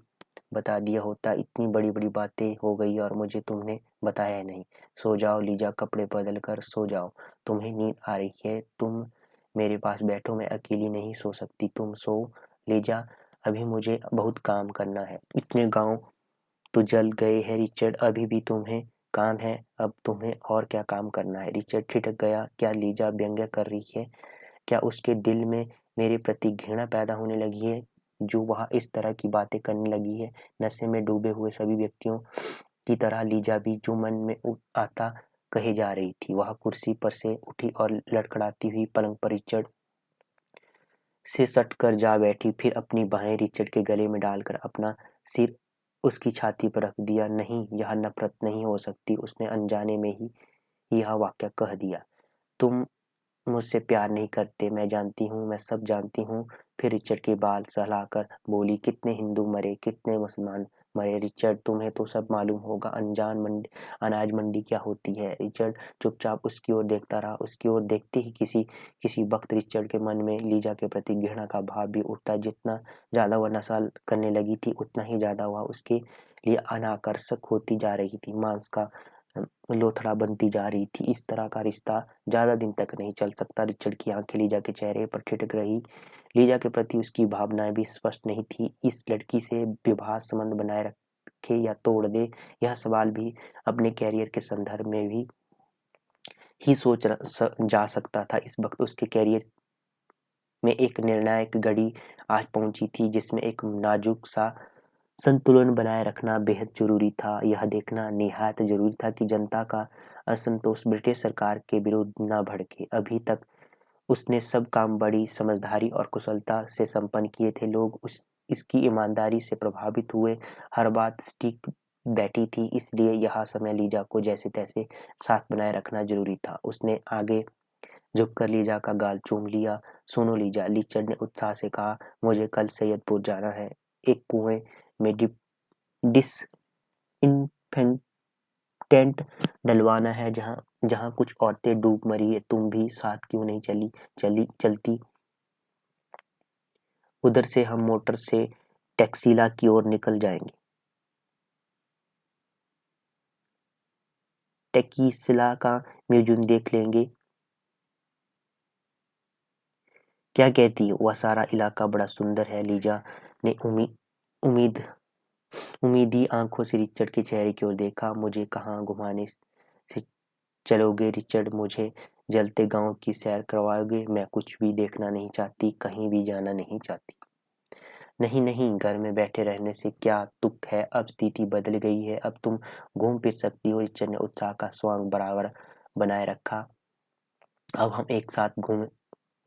A: बता दिया होता। इतनी बड़ी बड़ी बातें हो गई और मुझे तुमने बताया नहीं। सो जाओ लीजा, कपड़े बदल कर सो जाओ। तुम्हें नींद आ रही है, तुम मेरे पास बैठो, मैं अकेली नहीं सो सकती। तुम सो लीजा, अभी मुझे बहुत काम करना है। इतने गांव तो जल गए हैं रिचर्ड, अभी भी तुम्हें काम है? अब तुम्हें और क्या काम करना है? रिचर्ड ठिठक गया। क्या लीजा व्यंग्य कर रही है? क्या उसके दिल में मेरे प्रति घृणा पैदा होने लगी है जो वह इस तरह की बातें करने लगी है? नशे में डूबे हुए सभी व्यक्तियों की तरह लीजा भी जो मन में आता कहे जा रही थी। वह कुर्सी पर से उठी और लड़खड़ाती हुई पलंग पर रिचर्ड से सट कर जा बैठी, फिर अपनी बाहें रिचर्ड के गले में डालकर अपना सिर उसकी छाती पर रख दिया। नहीं, यह नफरत नहीं हो सकती, उसने अनजाने में ही यह वाक्य कह दिया। तुम मुझसे प्यार नहीं करते, मैं जानती हूँ, मैं सब जानती हूँ। फिर रिचर्ड के बाल सहलाकर बोली, कितने हिंदू मरे, कितने मुसलमान मरे रिचर्ड, तुम्हें तो सब मालूम होगा। अनाज मंडी क्या होती है? रिचर्ड चुपचाप उसकी ओर देखता रहा। उसकी ओर देखते ही किसी वक्त रिचर्ड के मन में लीजा के प्रति घृणा का भाव भी उठता। जितना ज्यादा वह नशा करने लगी थी उतना ही ज्यादा वह उसके लिए अनाकर्षक होती जा रही थी, मांस का लोथड़ा बनती जा रही थी। इस तरह का रिश्ता ज्यादा दिन तक नहीं चल सकता। रिचर्ड की आंखें लीजा के चेहरे पर ठिठक रही। लीजा के प्रति उसकी भावनाएं भी स्पष्ट नहीं थी। इस लड़की से विवाह संबंध बनाए रखे या तोड़ दे, यह सवाल भी अपने कैरियर के संदर्भ में भी ही जा सकता था। इस वक्त उसके कैरियर में एक निर्णायक घड़ी आज पहुंची थी जिसमें एक नाजुक सा संतुलन बनाए रखना बेहद जरूरी था। यह देखना निहायत जरूरी था कि जनता का असंतोष ब्रिटिश सरकार के विरुद्ध न भड़के। अभी तक उसने सब काम बड़ी समझदारी और कुशलता से संपन्न किए थे। लोग इसकी ईमानदारी से प्रभावित हुए, हर बात सटीक बैठी थी, इसलिए यह समय लीजा को जैसे तैसे साथ बनाए रखना जरूरी था। उसने आगे झुककर लीजा का गाल चूम लिया। सुनो लीजा, रिचर्ड ने उत्साह से कहा, मुझे कल सैयदपुर जाना है, एक कुएं में डिसइंफेक्टेंट डलवाना है जहाँ जहाँ कुछ औरतें डूब मरी है। तुम भी साथ क्यों नहीं चलती? उधर से हम मोटर से टैक्सीला की ओर निकल जाएंगे। टैक्सीला का म्यूजियम देख लेंगे। क्या कहती हो? वह सारा इलाका बड़ा सुंदर है। लीजा ने उम्मीद उम्मीदी आंखों से रिचर्ड के चेहरे की ओर देखा। मुझे कहाँ घुमाने से चलोगे रिचर्ड? मुझे जलते गांव की सैर करवाओगे? मैं कुछ भी देखना नहीं चाहती, कहीं भी जाना नहीं चाहती। नहीं नहीं, घर में बैठे रहने से क्या तुक है? अब स्थिति बदल गई है, अब तुम घूम फिर सकती हो। रिचर्ड ने उत्साह का स्वांग बनाए रखा। अब हम एक साथ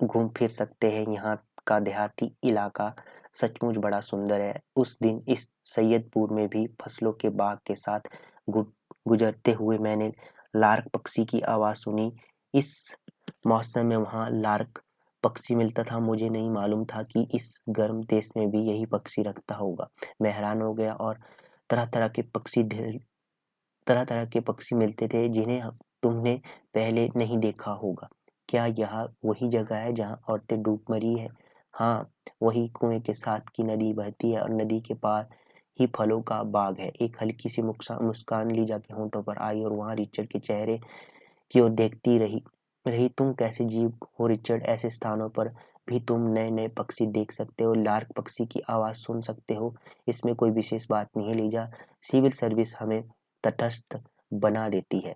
A: घूम फिर सकते हैं। यहाँ का देहाती इलाका सचमुच बड़ा सुंदर है। उस दिन इस सैयदपुर में भी फसलों के बाग के साथ गुजरते हुए मैंने लार्क पक्षी की आवाज़ सुनी। इस मौसम में वहाँ लार्क पक्षी मिलता था। मुझे नहीं मालूम था कि इस गर्म देश में भी यही पक्षी रखता होगा। मैं हैरान हो गया और तरह तरह के पक्षी मिलते थे जिन्हें तुमने पहले नहीं देखा होगा। क्या यह वही जगह है जहाँ औरतें डूब मरी है? हाँ, वही कुएं के साथ की नदी बहती है और नदी के पार ही फलों का बाग है। एक हल्की सी मुस्कान लीजा के होंठों पर आई और वहाँ रिचर्ड के चेहरे की ओर देखती रही। तुम कैसे जीव हो रिचर्ड? ऐसे स्थानों पर भी तुम नए नए पक्षी देख सकते हो, लार्क पक्षी की आवाज़ सुन सकते हो। इसमें कोई विशेष बात नहीं है लीजा। सिविल सर्विस हमें तटस्थ बना देती है।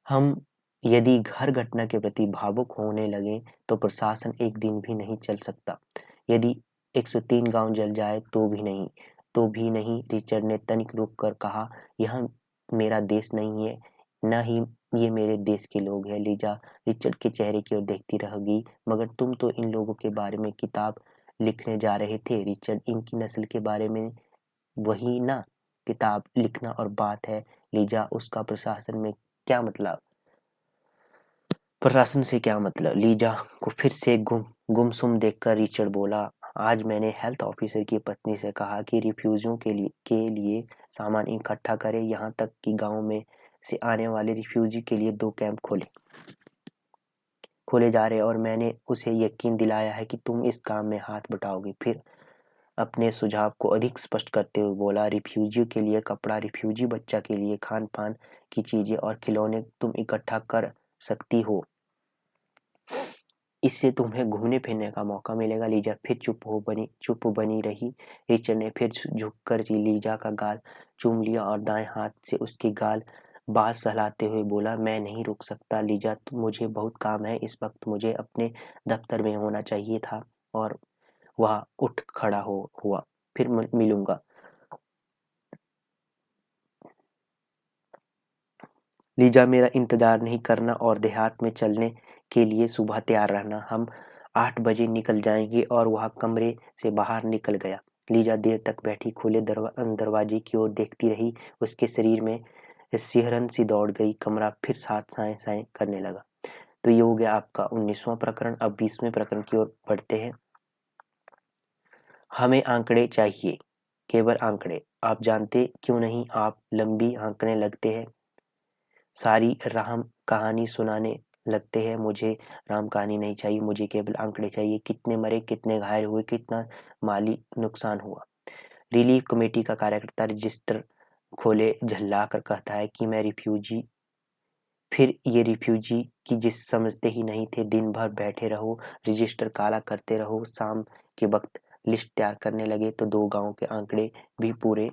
A: हम यदि हर घटना के प्रति भावुक होने लगें तो प्रशासन एक दिन भी नहीं चल सकता। यदि 103 गांव जल जाए तो भी नहीं। रिचर्ड ने तनिक रुक कर कहा, यह मेरा देश नहीं है, न ही ये मेरे देश के लोग हैं। लीजा रिचर्ड के चेहरे की ओर देखती रह गई। मगर तुम तो इन लोगों के बारे में किताब लिखने जा रहे थे रिचर्ड। इनकी नस्ल के बारे में। वही ना, किताब लिखना और बात है लीजा। उसका प्रशासन से क्या मतलब? लीजा को फिर से गुमसुम देखकर रिचर्ड बोला, आज मैंने हेल्थ ऑफिसर की पत्नी से कहा कि रिफ्यूजियों के लिए सामान इकट्ठा करें। यहाँ तक कि गांव में से आने वाले रिफ्यूजी के लिए 2 कैंप खोले जा रहे हैं और मैंने उसे यकीन दिलाया है कि तुम इस काम में हाथ बटाओगे। फिर अपने सुझाव को अधिक स्पष्ट करते हुए बोला, रिफ्यूजी के लिए कपड़ा, रिफ्यूजी बच्चा के लिए खान पान की चीजें और खिलौने तुम इकट्ठा कर सकती हो। इससे तुम्हें घूमने फिरने का मौका मिलेगा। लीजा फिर चुप बनी रही। रिचर्ड ने फिर झुककर लीजा का गाल चूम लिया और दाएं हाथ से उसकी गाल बाज सहलाते हुए बोला, मैं नहीं रुक सकता लीजा, मुझे बहुत काम है। इस वक्त मुझे अपने दफ्तर में होना चाहिए था। और वह उठ खड़ा हुआ। फिर मिलूंगा। लीजा, मेरा इंतजार नहीं करना और देहात में चलने के लिए सुबह तैयार रहना। हम 8 बजे निकल जाएंगे। और वह कमरे से बाहर निकल गया। लीजा देर तक बैठी खुले दरवाजे की ओर देखती रही। उसके शरीर में सिहरन सी दौड़ गई। कमरा फिर साथ साए साए करने लगा। तो ये हो गया आपका 19वां प्रकरण। अब 20वें प्रकरण की ओर बढ़ते हैं। हमें आंकड़े चाहिए, केवल आंकड़े। आप जानते क्यों नहीं, आप लंबी आंकड़े लगते हैं, सारी राम कहानी सुनाने लगते हैं। मुझे राम कहानी नहीं चाहिए, मुझे केवल आंकड़े चाहिए। कितने मरे, कितने घायल हुए, कितना माली नुकसान हुआ। रिलीफ कमेटी का कार्यकर्ता रजिस्टर खोले झल्ला कर कहता है कि मैं रिफ्यूजी। फिर ये रिफ्यूजी की जिस समझते ही नहीं थे। दिन भर बैठे रहो, रजिस्टर काला करते रहो। शाम के वक्त लिस्ट तैयार करने लगे तो 2 गांव के आंकड़े भी पूरे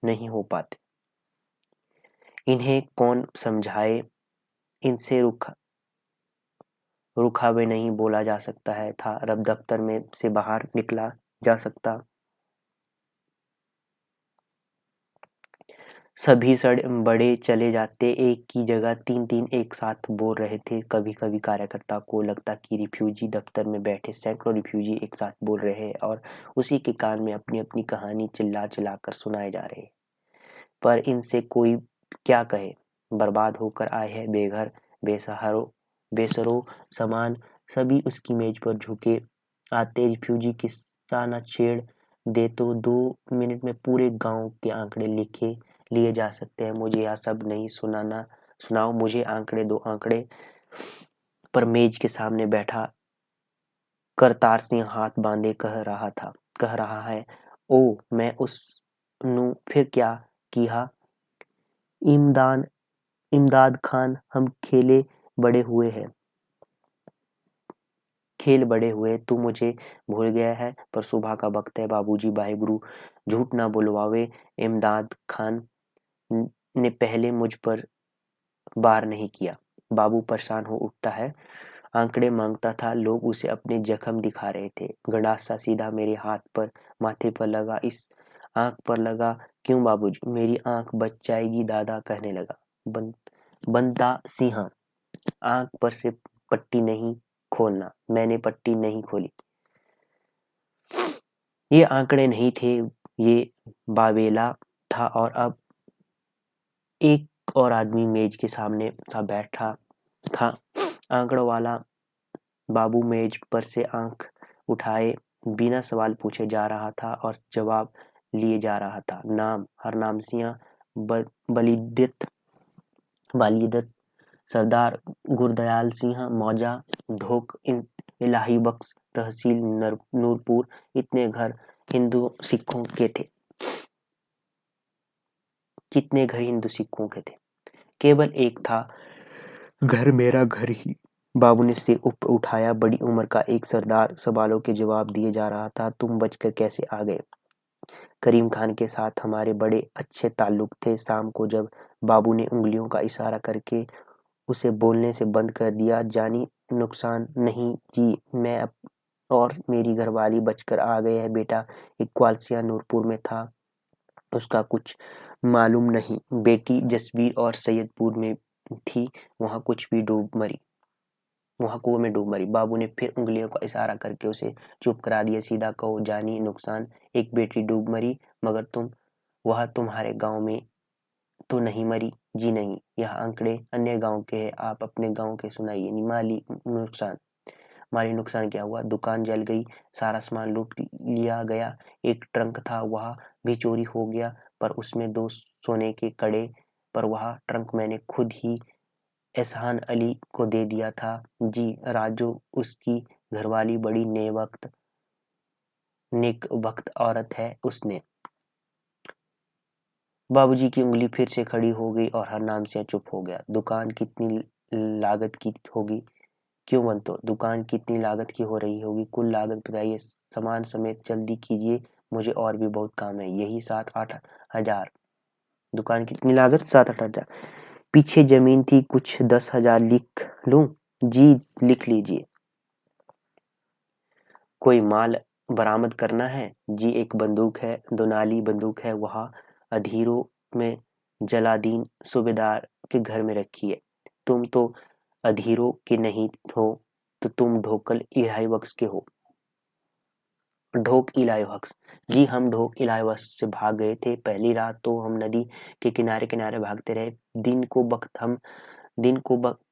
A: नहीं हो पाते। इन्हें कौन समझाए? इनसे रुखावे नहीं बोला जा सकता है था। रब दफ्तर में से बाहर निकला जा सकता। सभी बड़े चले जाते। एक की जगह 3-3 एक साथ बोल रहे थे। कभी कभी कार्यकर्ता को लगता कि रिफ्यूजी दफ्तर में बैठे सैकड़ों रिफ्यूजी एक साथ बोल रहे हैं और उसी के कान में अपनी अपनी कहानी चिल्ला चिल्ला कर सुनाए जा रहे हैं। पर इनसे कोई क्या कहे? बर्बाद होकर आए हैं, बेघर बेसरो सामान। सभी उसकी मेज पर झुके आते। रिफ्यूजी किस्सा न छेड़ दे तो 2 मिनट में पूरे गांव के आंकड़े लिखे लिए जा सकते हैं। मुझे यह सब नहीं सुनाओ, मुझे आंकड़े दो। आंकड़े पर मेज के सामने बैठा करतार सिंह हाथ बांधे कह रहा है, ओ मैं उस नु फिर क्या किया? इमदान इमदाद खान, हम खेल बड़े हुए, तू मुझे भूल गया है? पर सुबह का वक्त है बाबूजी, वाहिगुरु झूठ ना बुलवावे। इमदाद खान ने पहले मुझ पर वार नहीं किया। बाबू परेशान हो उठता है, आंकड़े मांगता था। लोग उसे अपने जख्म दिखा रहे थे। गंडासा सीधा मेरे हाथ पर, माथे पर लगा, इस आंख पर लगा। क्यों बाबूजी? मेरी आंख बच जाएगी दादा कहने लगा। बंदा सिंह, आंख पर से पट्टी नहीं खोलना। मैंने पट्टी नहीं खोली। ये आंकड़े नहीं थे, ये बावेला था। और अब एक और आदमी मेज के सामने सा बैठा था। आंकड़ों वाला बाबू मेज पर से आंख उठाए बिना सवाल पूछे जा रहा था और जवाब लिए जा रहा था। नाम हरनाम सिंह, बलिदत वालिदत सरदार गुरदयाल सिंह मौजा, ढोक इलाही बख्श, तहसील नूरपुर। इतने घर हिंदू सिखों के थे। कितने घर हिंदू सिखों के थे? केवल एक था, घर मेरा घर ही। बाबू ने सिर उठाया। बड़ी उम्र का एक सरदार सवालों के जवाब दिए जा रहा था। तुम बचकर कैसे आ गए? करीम खान के साथ हमारे बड़े अच्छे ताल्लुक थे। शाम को जब बाबू ने उंगलियों का इशारा करके उसे बोलने से बंद कर दिया, जानी नुकसान नहीं जी, मैं और मेरी घरवाली बचकर आ गए हैं बेटा। इकबाल सिंह नूरपुर में था, उसका कुछ मालूम नहीं। बेटी जसबीर और सैयदपुर में थी, वहाँ कुएं में डूब मरी। बाबू ने फिर उंगलियों का इशारा करके उसे चुप करा दिया। सीधा कहो, जानी नुकसान, एक बेटी डूब मरी, मगर वह तुम्हारे गांव में तो नहीं मरी? जी नहीं, यह आंकड़े अन्य गांव के हैं, आप अपने गांव के सुनाइए। माली नुकसान क्या हुआ? दुकान जल गई, सारा सामान लूट लिया गया। एक ट्रंक था, वह भी चोरी हो गया, पर उसमें 2 सोने के कड़े, पर वह ट्रंक मैंने खुद ही एहसान अली को दे दिया था। जी, राजू उसकी घरवाली बड़ी नेकबख्त औरत है। उसने बाबूजी की उंगली फिर से खड़ी हो गई और हरनाम सिंह चुप हो गया। दुकान कितनी लागत की होगी? क्यों बंतो, दुकान कितनी लागत की हो रही होगी? कुल लागत बताइए, सामान समेत। जल्दी कीजिए, मुझे और भी बहुत काम है। यही 7-8 हजार। दुकान कितनी लागत? 7-8 हजार। पीछे जमीन थी, कुछ 10,000 लिख लूं? जी, लिख लीजिए। कोई माल बरामद करना है? जी, एक बंदूक है, 2 नाली बंदूक है, वह अधीरों में जलादीन सूबेदार के घर में रखी है। तुम तो अधीरों के नहीं हो, तो तुम ढोकल इलाही बख्श के हो। ढोक इलाही बख्श? जी, हम ढोक इलाही बख्श से भाग गए थे। पहली रात तो हम नदी के किनारे किनारे भागते रहे। दिन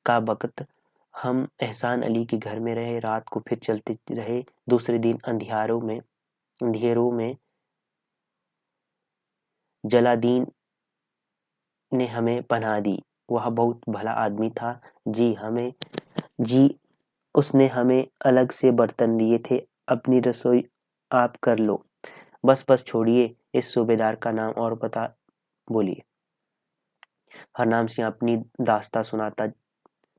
A: का वक्त हम एहसान अली के घर में रहे, रात को फिर चलते रहे। दूसरे दिन अंधेरों में जलादीन ने हमें पनाह दी। वह बहुत भला आदमी था। जी, उसने हमें अलग से बर्तन दिए थे। अपनी रसोई आप कर लो। बस छोड़िए, इस सूबेदार का नाम और पता बोलिए। हरनाम सिंह अपनी दास्तां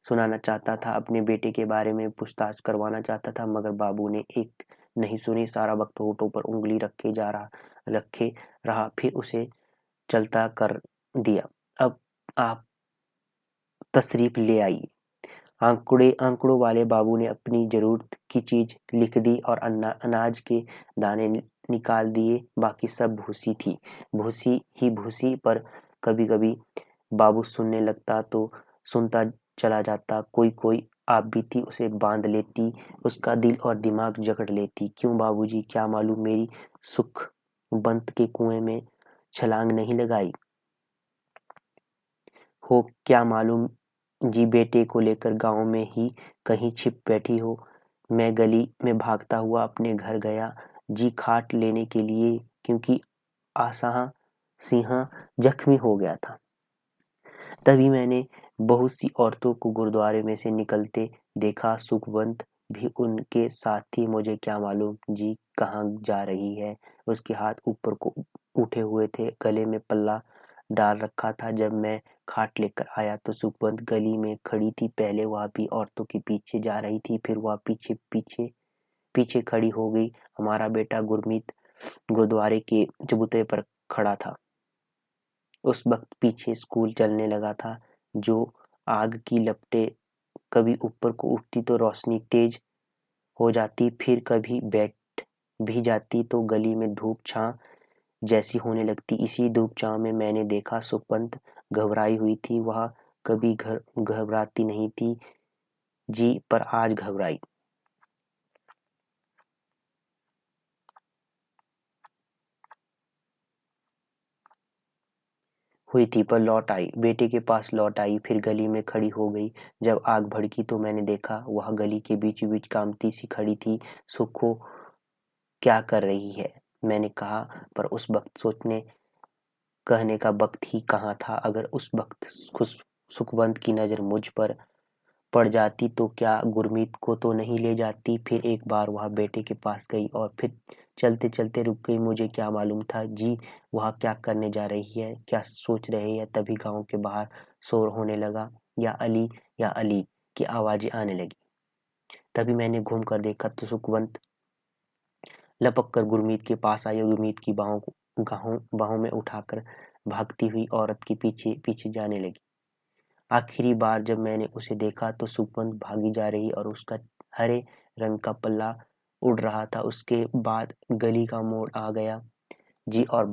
A: सुनाना चाहता था, अपने बेटे के बारे में पूछताछ करवाना चाहता था, मगर बाबू ने एक नहीं सुनी। सारा वक्त होठों पर उंगली रखे रहा, फिर उसे चलता कर दिया। अब आप तशरीफ ले आइए। आंकड़ों वाले बाबू ने अपनी जरूरत की चीज लिख दी और अनाज के दाने निकाल दिए। बाकी सब भूसी थी, भूसी। पर कभी कभी बाबू सुनने लगता तो सुनता चला जाता। कोई आप बीती उसे बांध लेती, उसका दिल और दिमाग जकड़ लेती। क्यों बाबूजी, क्या मालूम मेरी सुखबंत के कुएं में छलांग नहीं लगाई हो? क्या मालूम जी, बेटे को लेकर गांव में ही कहीं छिप बैठी हो। मैं गली में भागता हुआ अपने घर गया जी, खाट लेने के लिए, क्योंकि आसां सिंह जख्मी हो गया था। तभी मैंने बहुत सी औरतों को गुरुद्वारे में से निकलते देखा, सुखवंत भी उनके साथ थी। मुझे क्या मालूम जी कहाँ जा रही है। उसके हाथ ऊपर को उठे हुए थे, गले में पल्ला डाल रखा था। जब मैं खाट लेकर आया तो सुखवंत गली में खड़ी थी। पहले वह भी औरतों के पीछे जा रही थी, फिर वह पीछे खड़ी हो गई। हमारा बेटा गुरमीत गुरुद्वारे के चबूतरे पर खड़ा था। उस वक्त पीछे स्कूल चलने लगा था। जो आग की लपटें कभी ऊपर को उठती तो रोशनी तेज हो जाती, फिर कभी बैठ भी जाती तो गली में धूप छां जैसी होने लगती। इसी धूप छां में मैंने देखा सुखवंत घबराई हुई थी। वह कभी घबराती नहीं थी जी, पर आज घबराई हुई थी, पर लौट आई, बेटे के पास लौट आई, फिर गली में खड़ी हो गई। जब आग भड़की तो मैंने देखा वह गली के बीचों बीच कामती सी खड़ी थी। सुखो क्या कर रही है, मैंने कहा, पर उस वक्त सोचने कहने का वक्त ही कहाँ था। अगर उस वक्त सुखवंत की नज़र मुझ पर पड़ जाती तो क्या गुरमीत को तो नहीं ले जाती। फिर एक बार वह बेटे के पास गई और फिर चलते चलते रुक गई। मुझे क्या मालूम था जी वह क्या करने जा रही है, क्या सोच रही है। तभी गांव के बाहर शोर होने लगा, या अली की आवाज़ें आने लगी। तभी मैंने घूम कर देखा तो सुखवंत लपक कर गुरमीत के पास आई और गुरमीत की बाहों में उठाकर भागती हुई औरत के पीछे पीछे जाने लगी। आखिरी बार जब मैंने उसे देखा तो सुगंध भागी जा रही और उसका हरे रंग का पल्ला उड़ रहा था। उसके बाद गली का मोड़ आ गया जी, और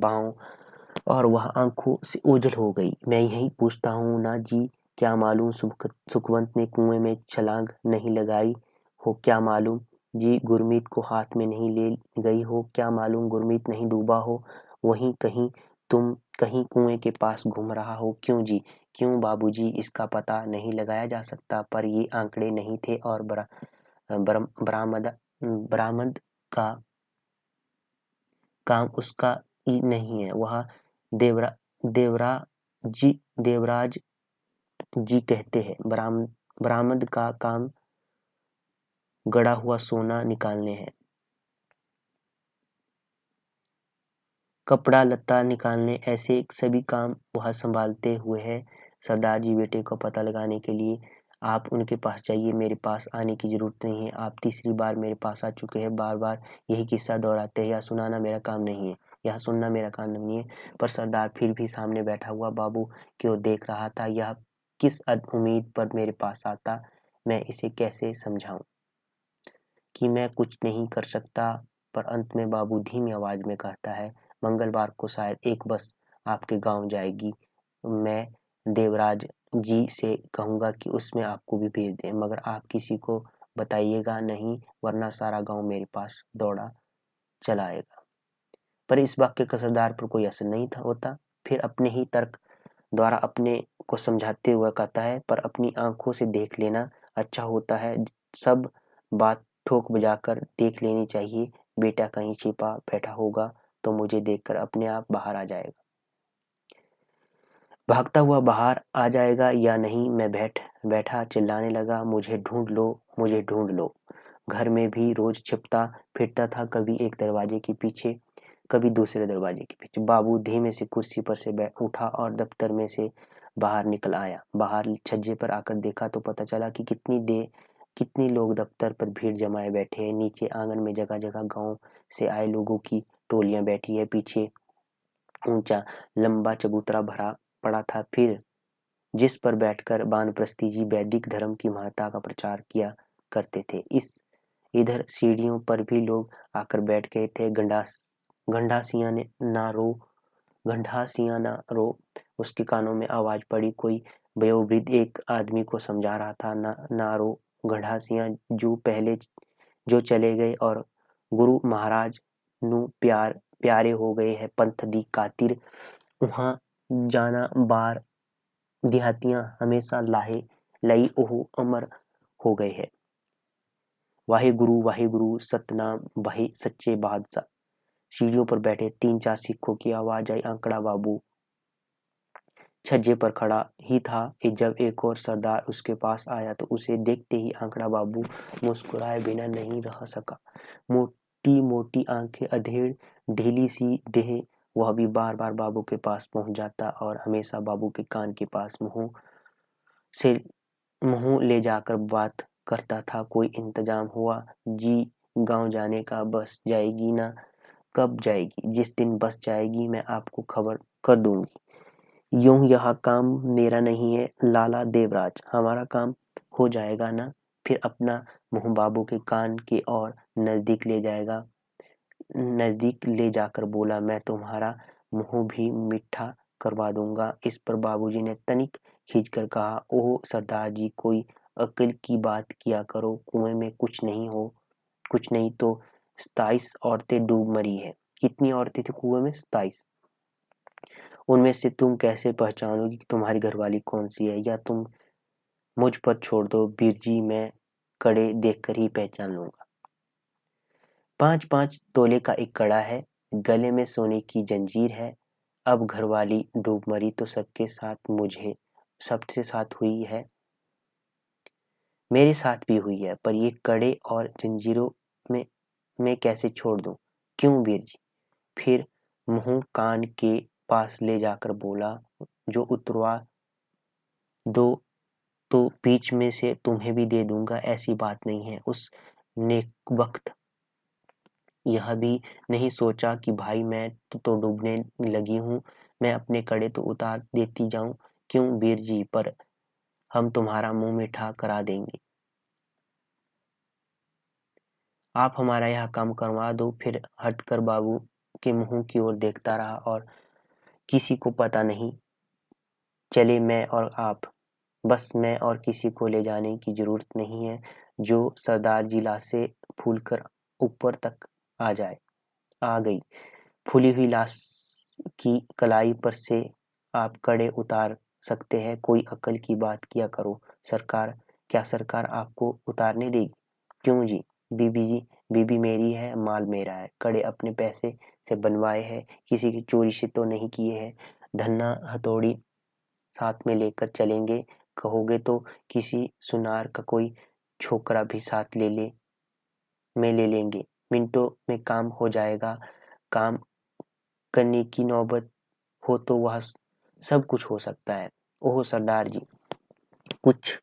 A: वह आंखों से ओझल हो गई। मैं यही पूछता हूँ ना जी, क्या मालूम सुखवंत ने कुएं में छलांग नहीं लगाई हो, क्या मालूम जी गुरमीत को हाथ में नहीं ले गई हो, क्या मालूम गुरमीत नहीं डूबा हो, वहीं कहीं तुम कहीं कुएं के पास घूम रहा हो। क्यों जी, क्यों बाबूजी, इसका पता नहीं लगाया जा सकता, पर ये आंकड़े नहीं थे और बरामद का काम उसका ही नहीं है। वह देवरा देवरा देवराज जी कहते हैं बरामद का काम गड़ा हुआ सोना निकालने है, कपड़ा लत्ता निकालने, ऐसे सभी काम वह संभालते हुए है। सरदार जी, बेटे को पता लगाने के लिए आप उनके पास जाइए, मेरे पास आने की जरूरत नहीं है। आप तीसरी बार मेरे पास आ चुके हैं, बार बार यही किस्सा दोहराते हैं। यह सुनाना मेरा काम नहीं है, यह सुनना मेरा काम नहीं है। पर सरदार फिर भी सामने बैठा हुआ बाबू की ओर देख रहा था। यह किस उम्मीद पर मेरे पास आता, मैं इसे कैसे समझाऊं कि मैं कुछ नहीं कर सकता। पर अंत में बाबू धीमी आवाज में कहता है, मंगलवार को शायद एक बस आपके गांव जाएगी। मैं देवराज जी से कहूंगा कि उसमें आपको भी भेज दें, मगर आप किसी को बताइएगा नहीं, वरना सारा गांव मेरे पास दौड़ा चला आएगा। पर इस वाक्य का सरदार पर कोई असर नहीं था होता। फिर अपने ही तर्क द्वारा अपने को समझाते हुए कहता है, पर अपनी आंखों से देख लेना अच्छा होता है, सब बात ठोक बजाकर देख लेनी चाहिए। बेटा कहीं छिपा बैठा होगा तो मुझे देखकर अपने आप बाहर आ जाएगा, भागता हुआ बाहर आ जाएगा या नहीं। मैं बैठा चिल्लाने लगा, मुझे ढूंढ लो, मुझे ढूंढ लो। घर में भी रोज छिपता फिरता था, कभी एक दरवाजे के पीछे, कभी दूसरे दरवाजे के पीछे। बाबू धीमे से कुर्सी पर से उठा और दफ्तर में से बाहर निकल आया। बाहर छज्जे पर आकर देखा तो पता चला कि कितनी लोग दफ्तर पर भीड़ जमाए बैठे हैं। नीचे आंगन में जगह जगह गांव से आए लोगों की टोलियां बैठी है। पीछे ऊंचा लंबा चबूतरा भरा पड़ा था, फिर जिस पर बैठकर वानप्रस्थी जी वैदिक धर्म की महत्ता का प्रचार किया करते थे। इधर सीढ़ियों पर भी लोग आकर बैठ गए थे। गंडासियां ने ना रो गंडासियां ना रो, उसके कानों में आवाज पड़ी। कोई वयोवृद्ध एक आदमी को समझा रहा था, ना रो गंडासियां, जो चले गए और गुरु महाराज नु प्यारे हो गए हैं। पंथ दी खातिर वहां जाना बार देहातियां हमेशा लई ओह अमर हो गए हैं। वाहे गुरु सतनाम, वाहे सच्चे बादशाह। सीढ़ियों पर बैठे 3-4 सिखों की आवाज आई। आंकड़ा बाबू छज्जे पर खड़ा ही था जब एक और सरदार उसके पास आया तो उसे देखते ही आंकड़ा बाबू मुस्कुराए बिना नहीं रह सका। मोटी मोटी आंखें, अधेड़ ढीली सी देह, वह भी बार बार बाबू के पास पहुंच जाता और हमेशा बाबू के कान के पास से मुंह ले जाकर बात करता था। कोई इंतजाम हुआ जी गांव जाने का? बस जाएगी ना? कब जाएगी? जिस दिन बस जाएगी मैं आपको खबर कर दूंगी। यूं यह काम मेरा नहीं है लाला देवराज, हमारा काम हो जाएगा ना? फिर अपना मुंह बाबू के कान के और नजदीक ले जाकर बोला, मैं तुम्हारा मुंह भी मीठा करवा दूंगा। इस पर बाबूजी ने तनिक खींचकर कहा, ओह सरदार जी, कोई अक्ल की बात किया करो। कुएं में कुछ नहीं तो 27 औरतें डूब मरी है। कितनी औरतें थी कुएं में? 27। उनमें से तुम कैसे पहचानोगी कि तुम्हारी घरवाली कौन सी है? या तुम मुझ पर छोड़ दो वीर जी, मैं कड़े देखकर ही पहचान लूंगा। 5-5 तोले का एक कड़ा है, गले में सोने की जंजीर है। अब घरवाली डूब मरी तो सबसे साथ हुई है, मेरे साथ भी हुई है, पर ये कड़े और जंजीरों में मैं कैसे छोड़ दूं? क्यों वीर जी? फिर मुंह कान के पास ले जाकर बोला, जो उतरवा दो तो बीच में से तुम्हें भी दे दूंगा, ऐसी बात नहीं है। उस नेकबख्त यह भी नहीं सोचा कि भाई मैं तो डूबने लगी हूँ, मैं अपने कड़े तो उतार देती जाऊं। क्यों वीर जी? पर हम तुम्हारा मुंह मीठा करा देंगे। आप हमारा यह काम करवा दो। फिर हटकर बाबू के मुंह की ओर देखता रहा और किसी को पता नहीं चले मैं और आप, बस मैं और किसी को ले जाने की जरूरत नहीं है। जो सरदार जी लाशें फूलकर ऊपर तक आ गई। फूली हुई लाश की कलाई पर से आप कड़े उतार सकते हैं? कोई अकल की बात किया करो सरकार। क्या सरकार आपको उतारने देगी? क्यों जी? बीबी मेरी है, माल मेरा है, कड़े अपने पैसे से बनवाए हैं, किसी की चोरी से तो नहीं किए हैं। धन्ना हथौड़ी साथ में लेकर चलेंगे कहोगे तो किसी सुनार का कोई छोकरा भी साथ ले लेंगे। मिनटों में काम हो जाएगा। काम करने की नौबत हो तो वह सब कुछ हो सकता है। ओह सरदार जी, कुछ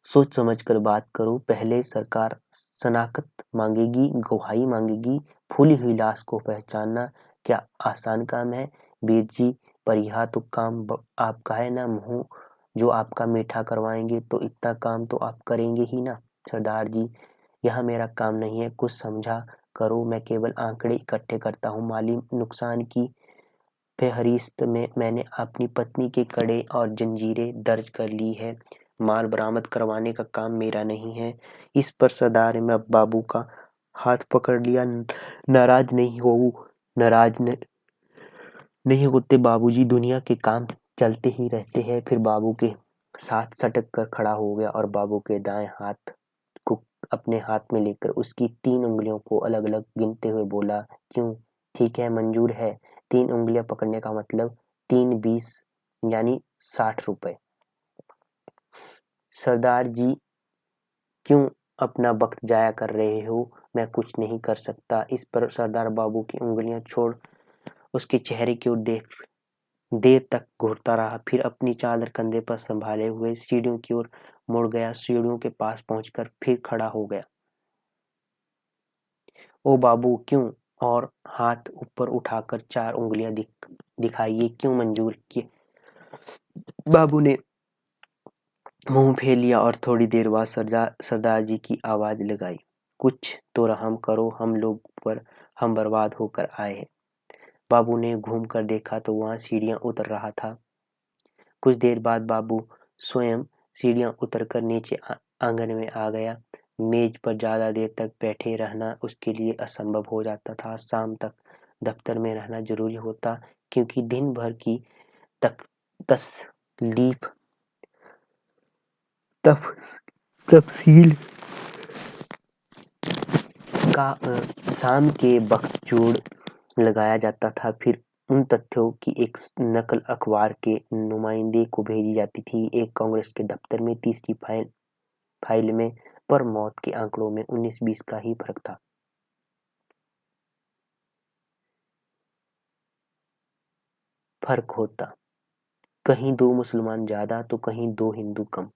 A: सोच समझ कर बात करो। पहले सरकार शनाख्त मांगेगी, गवाही मांगेगी। फूली हुई लाश को पहचानना क्या आसान काम है वीर जी? पर यह तो काम आपका है ना। मुंह जो आपका मीठा करवाएंगे तो इतना काम तो आप करेंगे ही ना। सरदार जी, यह मेरा काम नहीं है, कुछ समझा करो। मैं केवल आंकड़े इकट्ठे करता हूँ। माली नुकसान की फेहरिस्त में मैंने अपनी पत्नी के कड़े और जंजीरें दर्ज कर ली है। माल बरामद करवाने का काम मेरा नहीं है। इस पर सरदार ने बाबू का हाथ पकड़ लिया। नाराज नहीं होते बाबूजी, दुनिया के काम चलते ही रहते हैं। फिर बाबू के साथ सटक कर खड़ा हो गया और बाबू के दाएं हाथ को अपने हाथ में लेकर उसकी 3 उंगलियों को अलग अलग गिनते हुए बोला, क्यों? ठीक है, मंजूर है। 3 उंगलियां पकड़ने का मतलब 3-20 यानी 60 रुपए। सरदार जी, क्यों अपना वक्त जाया कर रहे हो? मैं कुछ नहीं कर सकता। इस पर सरदार बाबू की उंगलियां छोड़ उसके चेहरे की ओर देर तक घूरता रहा। फिर अपनी चादर कंधे पर संभाले हुए सीढ़ियों की ओर मुड़ गया। सीढ़ियों के पास पहुंचकर फिर खड़ा हो गया। ओ बाबू, क्यों? और हाथ ऊपर उठाकर 4 उंगलियां दिखाइए। क्यों मंजूर किए? बाबू ने मुंह फेर लिया और थोड़ी देर बाद सरदार जी की आवाज लगाई, कुछ तो रहम करो, हम लोग पर हम बर्बाद होकर आए हैं। बाबू ने घूम कर देखा तो वहां सीढ़ियां उतर रहा था। कुछ देर बाद बाबू स्वयं सीढ़ियां उतरकर नीचे आंगन में आ गया। मेज पर ज्यादा देर तक बैठे रहना उसके लिए असंभव हो जाता था। शाम तक दफ्तर में रहना जरूरी होता, क्योंकि दिन भर की तक तसलीफ तफसील का शाम के वक्त जोड़ लगाया जाता था। फिर उन तथ्यों की एक नकल अखबार के नुमाइंदे को भेजी जाती थी। एक कांग्रेस के दफ्तर में तीसरी फाइल में पर मौत के आंकड़ों में 19-20 का ही फर्क था। फर्क होता, कहीं 2 मुसलमान ज्यादा तो कहीं 2 हिंदू कम।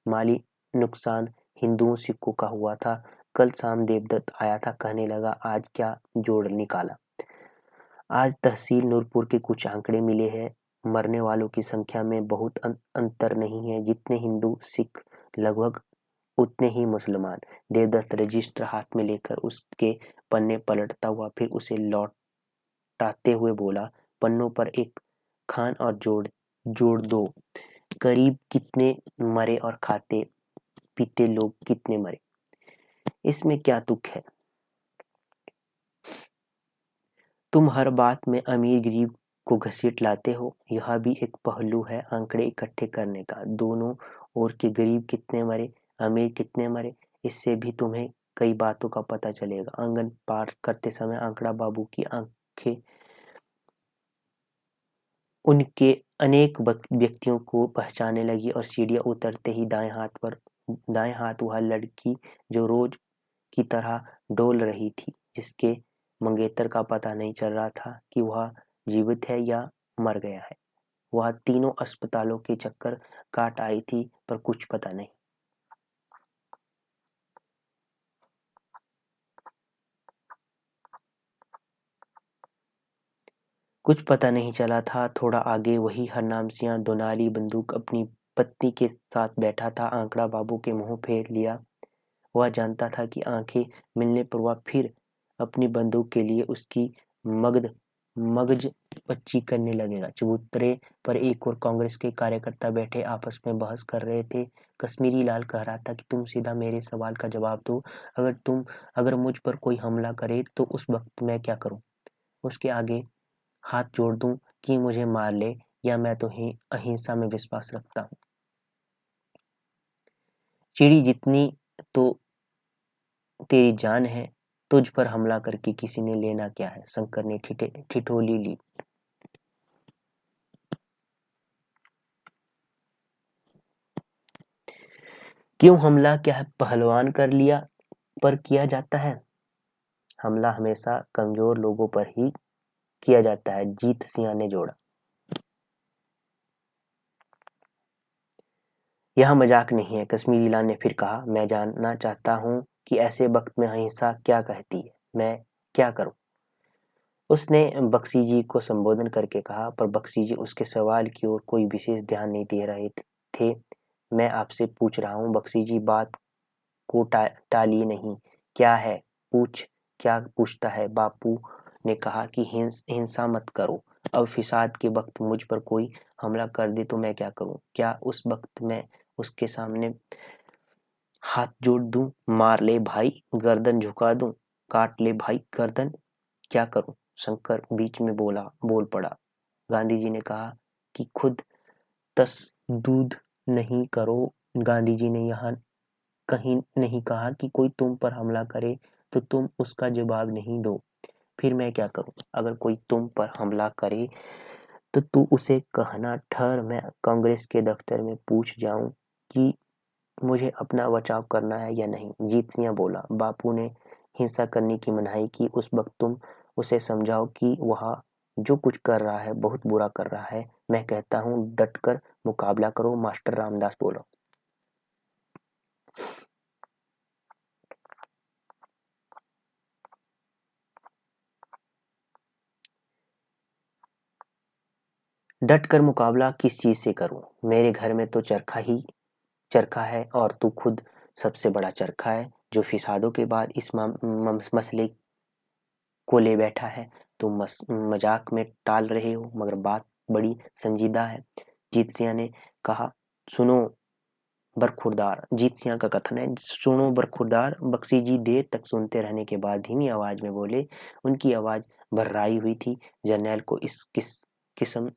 A: माली नुकसान हिंदुओं सिखों का हुआ था। कल शाम देवदत्त आया था, कहने लगा, आज क्या जोड़ निकाला? आज तहसील नूरपुर के कुछ आंकड़े मिले हैं। मरने वालों की संख्या में बहुत अंतर नहीं है। जितने हिंदू सिख लगभग उतने ही मुसलमान। देवदत्त रजिस्टर हाथ में लेकर उसके पन्ने पलटता हुआ फिर उसे लौटाते हुए बोला, पन्नों पर एक खान और जोड़ दो। गरीब कितने मरे और खाते पीते लोग कितने मरे। इसमें क्या तुक है? तुम हर बात में अमीर गरीब को घसीट लाते हो। यह भी एक पहलू है आंकड़े इकट्ठे करने का। दोनों ओर के गरीब कितने मरे, अमीर कितने मरे, इससे भी तुम्हें कई बातों का पता चलेगा। आंगन पार करते समय आंकड़ा बाबू की आंखें उनके अनेक व्यक्तियों को पहचानने लगी और सीढ़ियां उतरते ही दाएं हाथ वह लड़की जो रोज की तरह डोल रही थी, जिसके मंगेतर का पता नहीं चल रहा था कि वह जीवित है या मर गया है। वह तीनों अस्पतालों के चक्कर काट आई थी पर कुछ पता नहीं। कुछ पता नहीं चला था। थोड़ा आगे वही हरनामसिया दोनाली बंदूक अपनी पत्नी के साथ बैठा था। आंकड़ा बाबू के मुंह फेर लिया। वह जानता था कि आंखें मिलने पर वह फिर अपनी बंदूक के लिए उसकी मगज पच्ची करने लगेगा। चबूतरे पर एक और कांग्रेस के कार्यकर्ता बैठे आपस में बहस कर रहे थे। कश्मीरी लाल कह रहा था कि तुम सीधा मेरे सवाल का जवाब दो। अगर मुझ पर कोई हमला करे तो उस वक्त मैं क्या करूं? उसके आगे हाथ जोड़ दूं कि मुझे मार ले, या मैं तो अहिंसा में विश्वास रखता हूं। चिड़ी जितनी तो तेरी जान है, तुझ पर हमला करके किसी ने लेना क्या है? शंकर ने ठिठोली ली। क्यों हमला क्या है पहलवान कर लिया पर किया जाता है? हमला हमेशा कमजोर लोगों पर ही किया जाता है, जीत सिंह ने जोड़ा। यह मजाक नहीं है, कश्मीरी लाल ने फिर कहा। मैं जानना चाहता हूं कि ऐसे वक्त में अहिंसा क्या कहती है। मैं क्या करूं? उसने बख्शी जी को संबोधन करके कहा, पर बख्शी जी उसके सवाल की ओर कोई विशेष ध्यान नहीं दे रहे थे। मैं आपसे पूछ रहा हूं बख्शी जी, बात को टालिए नहीं। क्या है? क्या पूछता है? बापू ने कहा कि हिंसा मत करो। अब फिसाद के वक्त मुझ पर कोई हमला कर दे तो मैं क्या करूं? क्या उस वक्त मैं उसके सामने हाथ जोड़ दूं, मार ले भाई गर्दन झुका दूं, काट ले भाई गर्दन? क्या करूं? शंकर बीच में बोल पड़ा। गांधी जी ने कहा कि खुद तसदुद नहीं करो। गांधी जी ने यहाँ कहीं नहीं कहा कि कोई तुम पर हमला करे तो तुम उसका जवाब नहीं दो। फिर मैं क्या करूं? अगर कोई तुम पर हमला करे तो तू उसे कहना, ठहर मैं कांग्रेस के दफ्तर में पूछ जाऊं कि मुझे अपना बचाव करना है या नहीं। जीत सिंह बोला। बापू ने हिंसा करने की मनाही की। उस वक्त तुम उसे समझाओ कि वह जो कुछ कर रहा है बहुत बुरा कर रहा है। मैं कहता हूँ डटकर मुकाबला करो। मास्टर रामदास बोलो। डट कर मुकाबला किस चीज से करूं? मेरे घर में तो चरखा है और तू खुद सबसे बड़ा चरखा है जो फिसादों के बाद इस मसले को ले बैठा है। तुम मजाक में टाल रहे हो मगर बात बड़ी संजीदा है। जीत सिंह ने कहा। सुनो बरखुरदार, जीत सिंह का कथन है, सुनो बरखुरदार। बख्शी जी देर तक सुनते रहने के बाद धीमी आवाज में बोले। उनकी आवाज भर्राई हुई थी। किस्म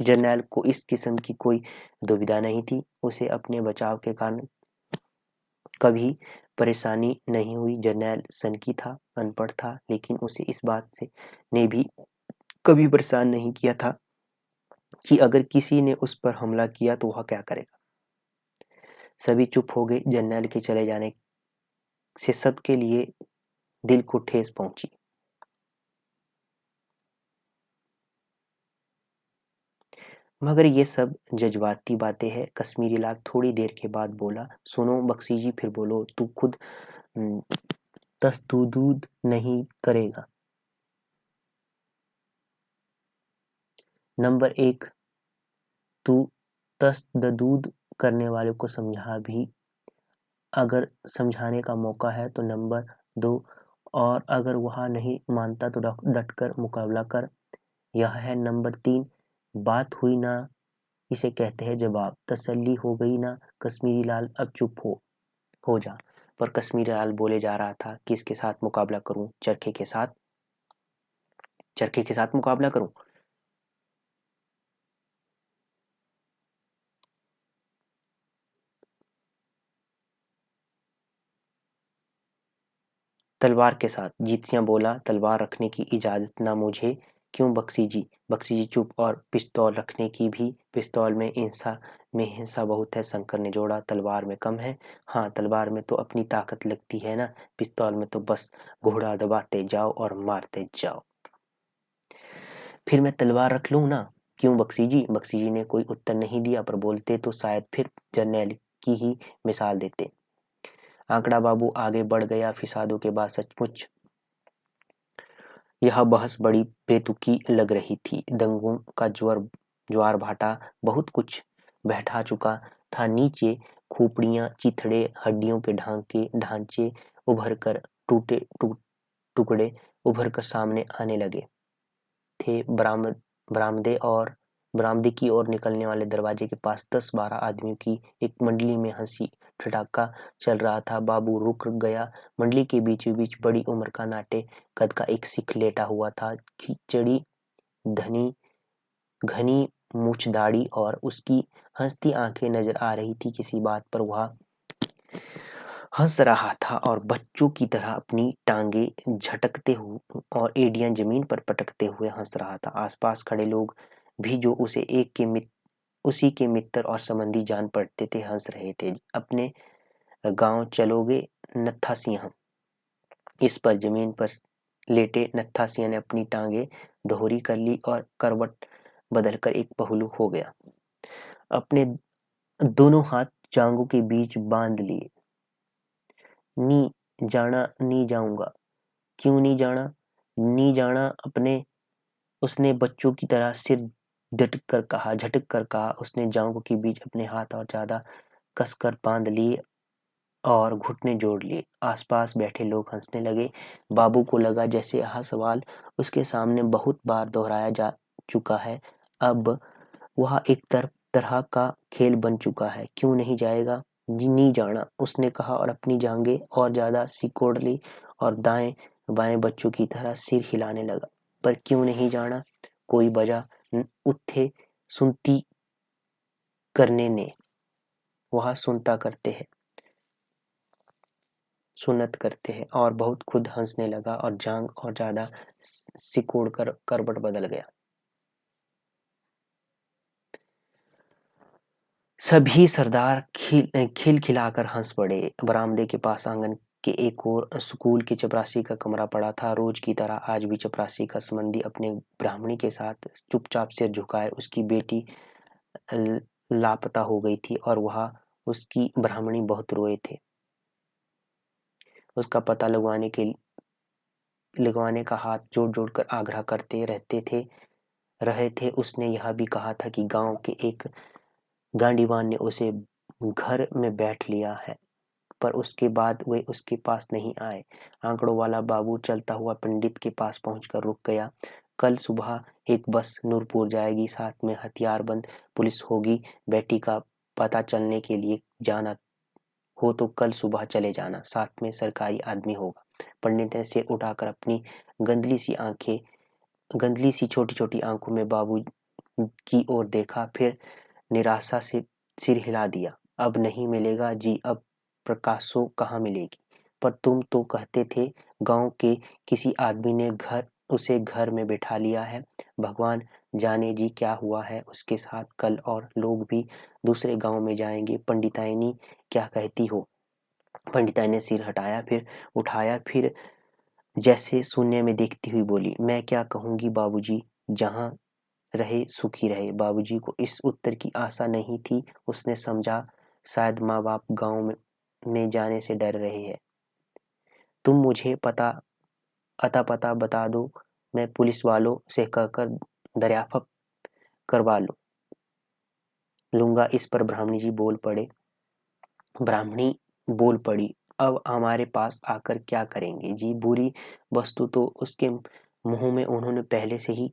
A: जर्नैल को इस किस्म की कोई दुविधा नहीं थी। उसे अपने बचाव के कारण कभी परेशानी नहीं हुई। जर्नैल सनकी था, अनपढ़ था, लेकिन उसे इस बात से ने भी कभी परेशान नहीं किया था कि अगर किसी ने उस पर हमला किया तो वह क्या करेगा। सभी चुप हो गए। जर्नैल के चले जाने से सबके लिए दिल को ठेस पहुंची। मगर ये सब जज्बाती बातें हैं। कश्मीरी लाल थोड़ी देर के बाद बोला। सुनो बख्शी जी, फिर बोलो। तू खुद तसदुद नहीं करेगा। नंबर एक, तू तसददुद करने वाले को समझा भी अगर समझाने का मौका है तो। नंबर दो, और अगर वह नहीं मानता तो डटकर मुकाबला कर। यह है। नंबर तीन, बात हुई ना, इसे कहते हैं जवाब। तसल्ली हो गई ना कश्मीरी लाल, अब चुप हो जा। पर कश्मीरी लाल बोले जा रहा था, किसके साथ मुकाबला करूं? चरखे के साथ। चरखे के साथ मुकाबला करूं? तलवार के साथ। जीत सिंह बोला, तलवार रखने की इजाजत ना मुझे। क्यों बख्शी जी? बख्शी जी चुप। और पिस्तौल रखने की भी? पिस्तौल में हिंसा बहुत है, शंकर ने जोड़ा। तलवार में कम है? हाँ, तलवार में तो अपनी ताकत लगती है ना, पिस्तौल में तो बस घोड़ा दबाते जाओ और मारते जाओ। फिर मैं तलवार रख लूं ना? क्यों बख्शी जी? बख्शी जी ने कोई उत्तर नहीं दिया, पर बोलते तो शायद फिर जर्नैल की ही मिसाल देते। आंकड़ा बाबू आगे बढ़ गया, फिसादों के बाद सचमुच यह बहस बड़ी बेतुकी लग रही थी। दंगों का ज्वार भाटा बहुत कुछ बैठा चुका था नीचे। खोपड़ियां, चिथड़े, हड्डियों के ढांचे उभर कर टुकड़े उभर कर सामने आने लगे थे। बरामदे और बरामदे की ओर निकलने वाले दरवाजे के पास 10-12 आदमियों की एक मंडली में हंसी ठिठोका चल रहा था। बाबू रुक गया। मंडली के बीचों बीच बड़ी उम्र का नाटे कद का एक सिख लेटा हुआ था। खिचड़ी धनी घनी मूछदाढ़ी और उसकी हंसती आंखें नजर आ रही थी। किसी बात पर वह हंस रहा था और बच्चों की तरह अपनी टांगे झटकते हुए और एड़ियां जमीन पर पटकते हुए हंस रहा था। आसपास खड़े लोग भी, जो उसी के मित्र और संबंधी जान पड़ते थे, हंस रहे थे। अपने गांव चलोगे नत्था सिंह? इस पर जमीन पर लेटे नत्था सिंह ने अपनी टांगे दोहरी कर ली और करवट बदलकर एक पहलू हो गया। अपने दोनों हाथ जांघों के बीच बांध लिए। नी जाना, नी जाऊंगा। क्यों नहीं जाना? नी जाना अपने, उसने बच्चों की तरह सिर झटक कर कहा। उसने जांघों के बीच अपने हाथ और ज्यादा कसकर बांध लिए और घुटने जोड़ लिए। आसपास बैठे लोग हंसने लगे। बाबू को लगा जैसे यह सवाल उसके सामने बहुत बार दोहराया जा चुका है। अब वह एक तरह का खेल बन चुका है। क्यों नहीं जाएगा? जी नहीं जाना, उसने कहा और अपनी जांघें और ज्यादा सिकोड़ ली और दाएं बाएं बच्चों की तरह सिर हिलाने लगा। पर क्यों नहीं जाना? कोई वजह उठे सुनती करने ने, वह सुन्नत करते हैं। और बहुत खुद हंसने लगा और जांग और ज्यादा सिकोड़ कर करवट बदल गया। सभी सरदार खिलखिलाकर हंस पड़े। बरामदे के पास आंगन के एक ओर स्कूल की चपरासी का कमरा पड़ा था। रोज की तरह आज भी चपरासी का संबंधी अपने ब्राह्मणी के साथ चुपचाप सिर झुकाए। उसकी बेटी लापता हो गई थी और वह उसकी ब्राह्मणी बहुत रोए थे। उसका पता लगवाने का हाथ जोड़ जोड़ कर आग्रह करते रहे थे। उसने यह भी कहा था कि गांव के एक गांडीवान ने उसे घर में बैठ लिया है, पर उसके बाद वे उसके पास नहीं आए। आंकड़ों वाला बाबू चलता हुआ पंडित के पास पहुंचकर रुक गया। कल सुबह एक बस नूरपुर जाएगी, साथ में हथियारबंद पुलिस होगी। बेटी का पता चलने के लिए जाना हो तो कल सुबह चले जाना, साथ में सरकारी आदमी होगा। पंडित ने सिर उठाकर अपनी गंदली सी छोटी छोटी आंखों में बाबू की ओर देखा, फिर निराशा से सिर हिला दिया। अब नहीं मिलेगा जी, अब प्रकाशो कहाँ मिलेगी? पर तुम तो कहते थे गांव के किसी आदमी ने उसे घर में बैठा लिया है। भगवान जाने जी क्या हुआ है उसके साथ। कल और लोग भी दूसरे गांव में जाएंगे। पंडिताइनी क्या कहती हो? पंडिताई ने सिर उठाया, फिर जैसे शून्य में देखती हुई बोली, मैं क्या कहूंगी बाबूजी, जहां रहे सुखी रहे। बाबूजी को इस उत्तर की आशा नहीं थी। उसने समझा शायद माँ बाप गांव में जाने से डर रहे हैं। तुम मुझे अता पता बता दो, मैं पुलिस वालों से कहकर दरियाफ्त करवा लूंगा। इस पर ब्राह्मणी बोल पड़ी, अब हमारे पास आकर क्या करेंगे जी? बुरी वस्तु तो उसके मुंह में उन्होंने पहले से ही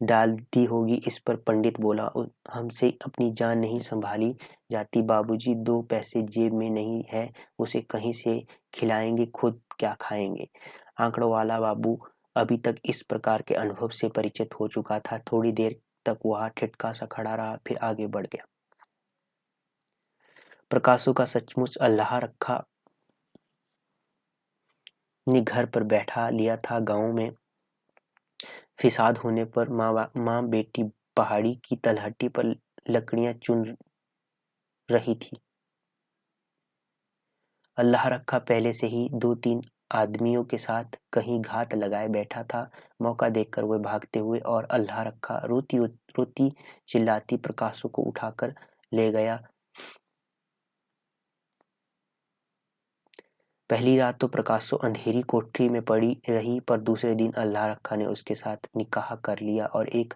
A: डाल दी होगी। इस पर पंडित बोला, हमसे अपनी जान नहीं संभाली जाती बाबूजी, 2 पैसे जेब में नहीं है, उसे कहीं से खिलाएंगे, खुद क्या खाएंगे। आंकड़ों बाबू अभी तक इस प्रकार के अनुभव से परिचित हो चुका था। थोड़ी देर तक वह ठिठका सा खड़ा रहा, फिर आगे बढ़ गया। प्रकाशों का सचमुच अल्लाह रखा ने घर पर बैठा लिया था। गांव में फिसाद होने पर माँ बेटी पहाड़ी की तलहटी पर लकड़ियां चुन रही थी। अल्लाह रखा पहले से ही 2-3 आदमियों के साथ कहीं घात लगाए बैठा था। मौका देखकर वह भागते हुए और अल्लाह रखा रोती रोती चिल्लाती प्रकाशों को उठाकर ले गया। पहली रात तो प्रकाशों अंधेरी कोठरी में पड़ी रही, पर दूसरे दिन अल्लाह रखा ने उसके साथ निकाह कर लिया और एक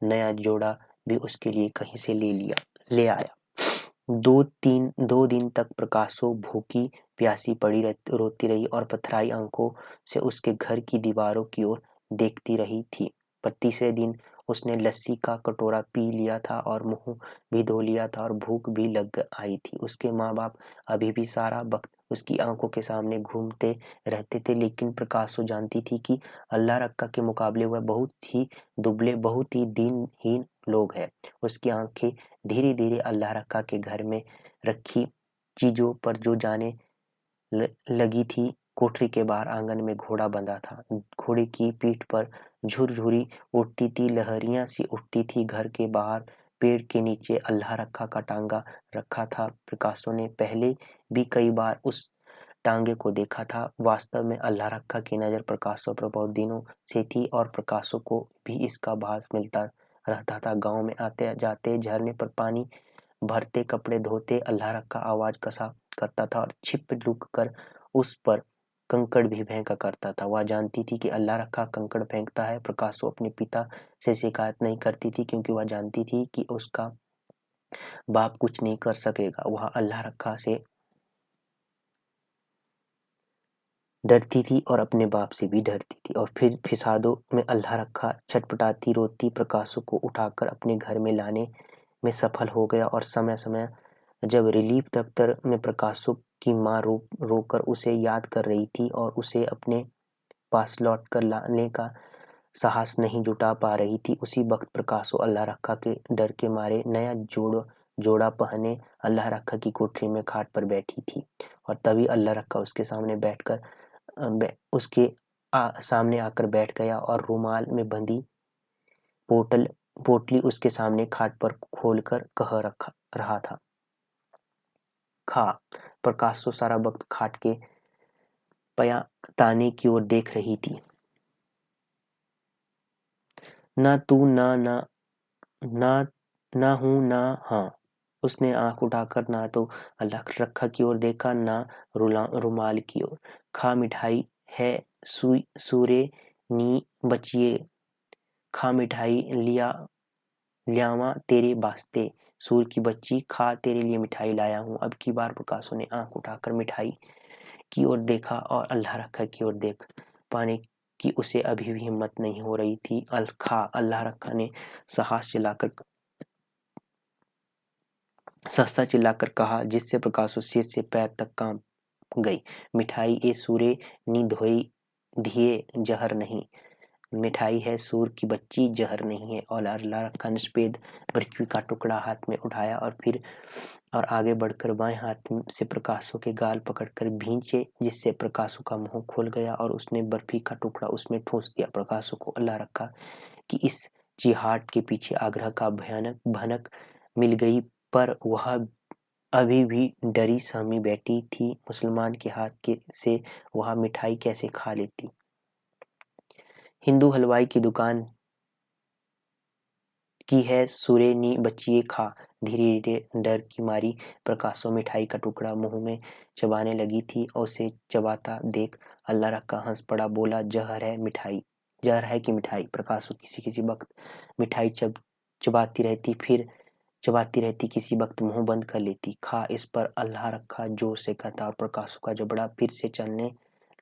A: नया जोड़ा भी उसके लिए कहीं से ले आया। 2 दिन तक प्रकाशों भूखी प्यासी पड़ी रोती रही और पथराई आंखों से उसके घर की दीवारों की ओर देखती रही थी। पर तीसरे दिन उसने लस्सी का कटोरा पी लिया था और मुंह भी धो लिया था और भूख भी लग आई थी। उसके माँ बाप अभी भी सारा वक्त उसकी आंखों के सामने घूमते रहते थे, लेकिन प्रकाशों जानती थी कि अल्लाह रक्का के मुकाबले वह बहुत ही दुबले, बहुत ही दीनहीन लोग हैं। उसकी आंखें धीरे धीरे अल्लाह रक्का के घर में रखी चीजों पर जो जाने लगी थी। कोठरी के बाहर आंगन में घोड़ा बंधा था। घोड़े की पीठ पर झुरझुरी उठती थी, लहरियां सी उठती थी। घर के बाहर पेड़ के नीचे अल्लाह रक्का का टांगा रखा था। प्रकाशों ने पहले भी कई बार उस टांगे को देखा था। वास्तव में अल्लाह रक्का की नजर प्रकाशों पर बहुत दिनों से थी और प्रकाशों को भी इसका भास मिलता रहता था। गांव में आते जाते, झरने पर पानी भरते, कपड़े धोते, अल्लाह रक्का आवाज कसा करता था और छिप लुक कर उस पर कंकड़ भी फेंका करता था। वह जानती थी कि अल्लाह रक्का कंकड़ फेंकता है। प्रकाशों अपने पिता से शिकायत नहीं करती थी, क्योंकि वह जानती थी कि उसका बाप कुछ नहीं कर सकेगा। वह अल्लाह रक्का से डरती थी और अपने बाप से भी डरती थी। और फिर फिसादों में अल्लाह रक्का छटपटाती रोती प्रकाशों को उठाकर अपने घर में लाने में सफल हो गया। और समय समय जब रिलीफ दफ्तर में प्रकाशों की माँ रोकर उसे याद कर रही थी और उसे अपने पास लौट कर लाने का साहस नहीं जुटा पा रही थी, उसी वक्त प्रकाशों अल्लाह रक्का के डर के मारे नया जोड़ा पहने अल्लाह रक्का की कोठरी में खाट पर बैठी थी। और तभी अल्लाह रक्का उसके सामने बैठकर उसके सामने आकर बैठ गया और रुमाल में बंधी पोटली उसके सामने खाट पर खोलकर कह रहा था, खा। प्रकाशों सारा वक्त खाट के पयाताने की ओर देख रही थी। ना तू ना हूँ ना हाँ। उसने आंख उठाकर ना तो अल्लाह रक्का की ओर देखा, ना रुमाल की ओर। खा, मिठाई है सूरे नी बचिए, खा मिठाई ल्यावा तेरे वास्ते, सूर की बच्ची खा, तेरे लिए मिठाई लाया हूँ। अब की बार प्रकाशों ने आंख उठाकर मिठाई की ओर देखा और अल्लाह रक्का की ओर देख पाने की उसे अभी भी हिम्मत नहीं हो रही थी। अल्लाह रक्का ने सस्ता चिल्लाकर कहा, जिससे प्रकाशों सिर से पैर तक कांप गई। मिठाई ए सूरे नी धोई धिये, जहर नहीं। मिठाई है सूर की बच्ची, जहर नहीं है। और अल्लाह रक्का ने सफेद बर्फी का टुकड़ा हाथ में उठाया और आगे बढ़कर बाएं हाथ से प्रकाशों के गाल पकड़कर भींचे, जिससे प्रकाशों का मुंह खुल गया और उसने बर्फी का टुकड़ा उसमें ठूंस दिया। प्रकाशों को अल्लाह रक्का की इस चिहाट के पीछे आग्रह का भनक मिल गई, पर वह अभी भी डरी सहमी बैठी थी। मुसलमान के हाथ से वह मिठाई कैसे खा लेती। हिंदू हलवाई की दुकान की है सूरे नी बच्चिए खा। धीरे धीरे डर की मारी प्रकाशों मिठाई का टुकड़ा मुंह में चबाने लगी थी और उसे चबाता देख अल्लाह रक्का हंस पड़ा, बोला, जहर है कि मिठाई। प्रकाशों किसी वक्त मिठाई चबाती रहती, फिर चबाती रहती, किसी वक्त मुंह बंद कर लेती। खा। इस पर अल्लाह रक्का जोर से कहता और प्रकाशों का जबड़ा फिर से चलने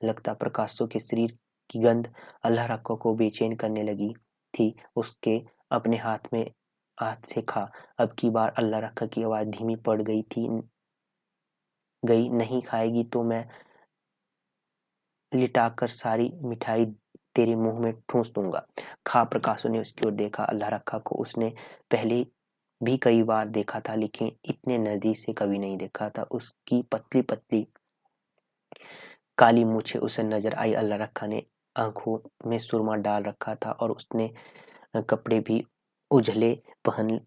A: लगता। प्रकाशों के शरीर की गंध अल्लाह रक्का को बेचैन करने लगी। थी उसके अपने हाथ से खा। अब की बार अल्लाह रखा की आवाज़ धीमी पड़ गई थी। नहीं खाएगी तो मैं लिटाकर सारी मिठाई तेरे मुंह में ठूंस दूंगा। खा। प्रकाशु ने उसकी ओर देखा। अल्लाह रखा को उसने पहले भी कई बार देखा था, लेकिन इतने नजदीक से कभी नहीं देखा था। उसकी पतली पतली काली मूछें उसे नजर आई। अल्लाह रखा ने आंखों में सुरमा डाल रखा था और उसने कपड़े भी उजले पहन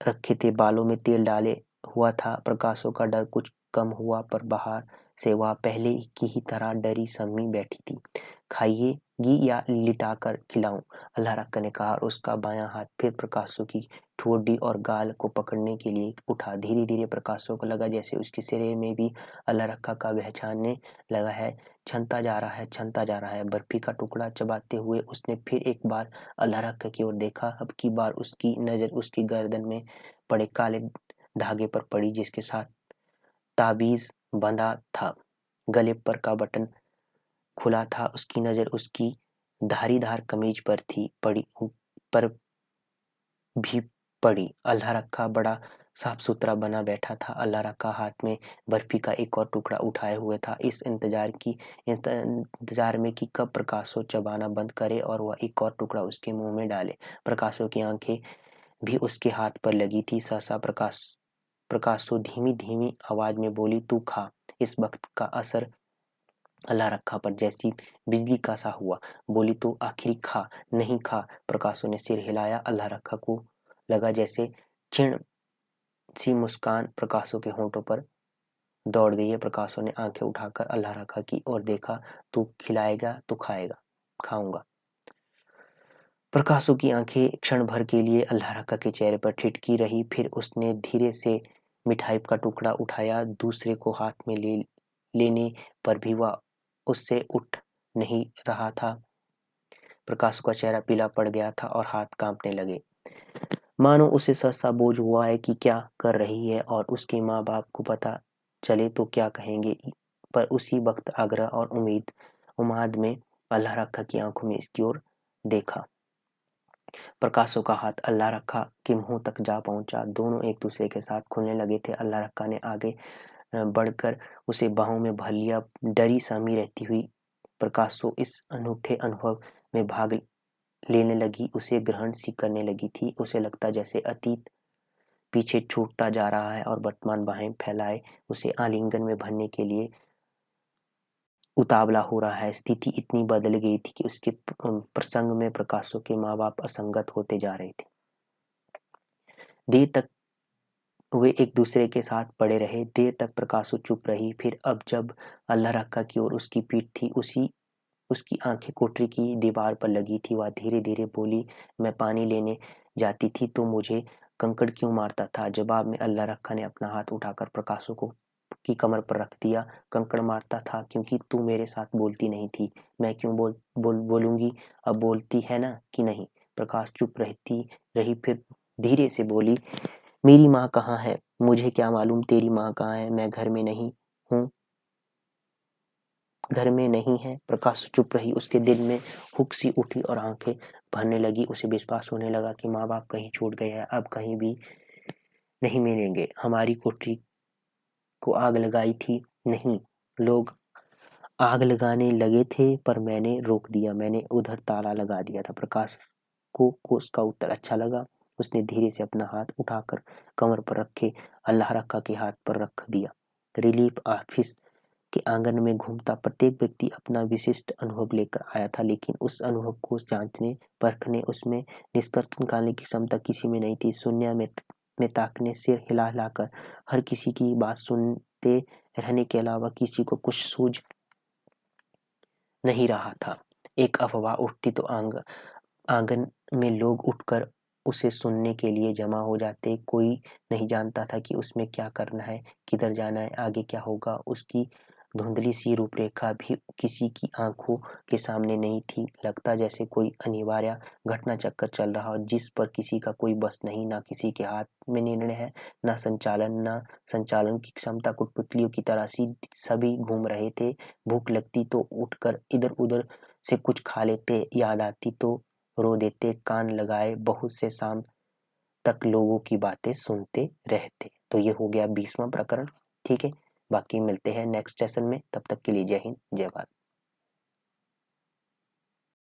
A: रखे थे। बालों में तेल डाले हुआ था। प्रकाशों का डर कुछ कम हुआ, पर बाहर से वह पहले की ही तरह डरी सम्मी बैठी थी। खाइएगी या लिटाकर खिलाऊं? अल्लाह रखा ने कहा और उसका बायां हाथ फिर प्रकाशों की ठोड़ी और गाल को पकड़ने के लिए उठा। धीरे धीरे प्रकाशों को लगा जैसे उसके शरीर में भी अल्लाह रखा का पहचानने लगा है। छनता जा रहा है, छनता जा रहा है। बर्फी का टुकड़ा चबाते हुए उसने फिर एक बार अल्लाह रखा की ओर देखा। अब की बार उसकी नजर उसकी गर्दन में पड़े काले धागे पर पड़ी जिसके साथ ताबीज बंधा था। गले पर का बटन खुला था। उसकी नजर उसकी धारीदार कमीज पर थी पर भी पड़ी। अल्लाह रखा बड़ा साफ सुथरा बना बैठा था। अल्लाह रखा हाथ में बर्फी का एक और टुकड़ा उठाए हुए था, इस इंतजार में कि कब प्रकाशो चबाना बंद करे और वह एक और टुकड़ा उसके मुंह में डाले। प्रकाशो की आंखें भी उसके हाथ पर लगी थी। सहसा प्रकाशो धीमी धीमी आवाज में बोली, तू खा। इस वक्त का असर अल्लाह रखा पर जैसी बिजली का सा हुआ। बोली, तो आखिर खा। नहीं खा। प्रकाशो ने सिर हिलाया। अल्लाह रखा को लगा जैसे क्षीण सी मुस्कान प्रकाशो के होंठों पर दौड़ गई है। प्रकाशो ने आंखें उठाकर अल्लाह रखा की ओर देखा। तू खिलाएगा तो खाएगा? खाऊंगा। प्रकाशो की आंखें क्षण भर के लिए अल्लाह रखा के चेहरे पर ठिठकी रही। फिर उसने धीरे से मिठाई का टुकड़ा उठाया। दूसरे को हाथ में लेने पर भी वह उससे उठ नहीं रहा था। प्रकाशो का चेहरा पीला पड़ गया था और हाथ कांपने लगे, मानो उसे सस्ता बोझ हुआ है कि क्या कर रही है और उसके माँ बाप को पता चले तो क्या कहेंगे। पर उसी वक्त आग्रह और उम्मीद में अल्लाह रखा की आंखों में इसकी ओर देखा। प्रकाशो का हाथ अल्लाह रखा के मुंह तक जा पहुंचा। दोनों एक दूसरे के साथ खुलने लगे थे। अल्लाह रखा ने आगे बढ़कर उसे बाहों में भर लिया। डरी सामी रहती हुई प्रकाशो इस अनूठे अनुभव में भाग लेने लगी। उसे ग्रहण सी करने लगी थी। उसे लगता जैसे अतीत पीछे छूटता जा रहा है और वर्तमान बाहें फैलाए उसे आलिंगन में भरने के लिए उतावला हो रहा है। स्थिति इतनी बदल गई थी कि उसके प्रसंग में प्रकाशो के माँ बाप असंगत होते जा रहे थे। देर तक वे एक दूसरे के साथ पड़े रहे। देर तक प्रकाशो चुप रही। फिर अब जब अल्लाह रखा की ओर उसकी पीठ थी, उसकी आंखें कोठरी की दीवार पर लगी थी। वह धीरे धीरे बोली, मैं पानी लेने जाती थी तो मुझे कंकड़ क्यों मारता था? जवाब में अल्लाह रखा ने अपना हाथ उठाकर प्रकाशो की कमर पर रख दिया। कंकड़ मारता था क्योंकि तू मेरे साथ बोलती नहीं थी। मैं क्यों बोलूंगी? अब बोलती है ना कि नहीं? प्रकाश चुप रही। फिर धीरे से बोली, मेरी माँ कहाँ है? मुझे क्या मालूम तेरी माँ कहाँ है? मैं घर में नहीं हूँ। घर में नहीं है। प्रकाश चुप रही। उसके दिल में हुक सी उठी और आंखें भरने लगी। उसे विश्वास होने लगा कि माँ बाप कहीं छूट गए हैं, अब कहीं भी नहीं मिलेंगे। हमारी कोठरी को आग लगाई थी? नहीं, लोग आग लगाने लगे थे पर मैंने रोक दिया। मैंने उधर ताला लगा दिया था। प्रकाश को उसका उत्तर अच्छा लगा। उसने धीरे से अपना हाथ उठाकर कमर पर रखे अल्लाह रखा के हाथ पर रख दिया। रिलीफ ऑफिस के आंगन में घूमता प्रत्येक व्यक्ति अपना विशिष्ट अनुभव लेकर आया था, लेकिन उस अनुभव को जांचने परखने उसमें निष्कर्ष निकालने की क्षमता किसी में नहीं थी। शून्य में ताकने, सिर हिला हिलाकर हर किसी की बात सुनते रहने के अलावा किसी को कुछ सूझ नहीं रहा था। एक अफवाह उठती तो आंगन में लोग उठकर उसे सुनने के लिए जमा हो जाते। कोई नहीं जानता था कि उसमें क्या करना है, किधर जाना है, आगे क्या होगा। उसकी धुंधली सी रूपरेखा भी किसी की आंखों के सामने नहीं थी। लगता जैसे कोई अनिवार्य घटना चक्कर चल रहा हो जिस पर किसी का कोई बस नहीं। ना किसी के हाथ में निर्णय है, ना संचालन की क्षमता। कुटपुतलियों की तरह सभी घूम रहे थे। भूख लगती तो उठकर इधर उधर से कुछ खा लेते, याद आती तो रो देते, कान लगाए बहुत से शाम तक लोगों की बातें सुनते रहते। तो ये हो गया 20वां प्रकरण। ठीक है, बाकी मिलते हैं नेक्स्ट सेशन में, तब तक के लिए जय हिंद जय भारत।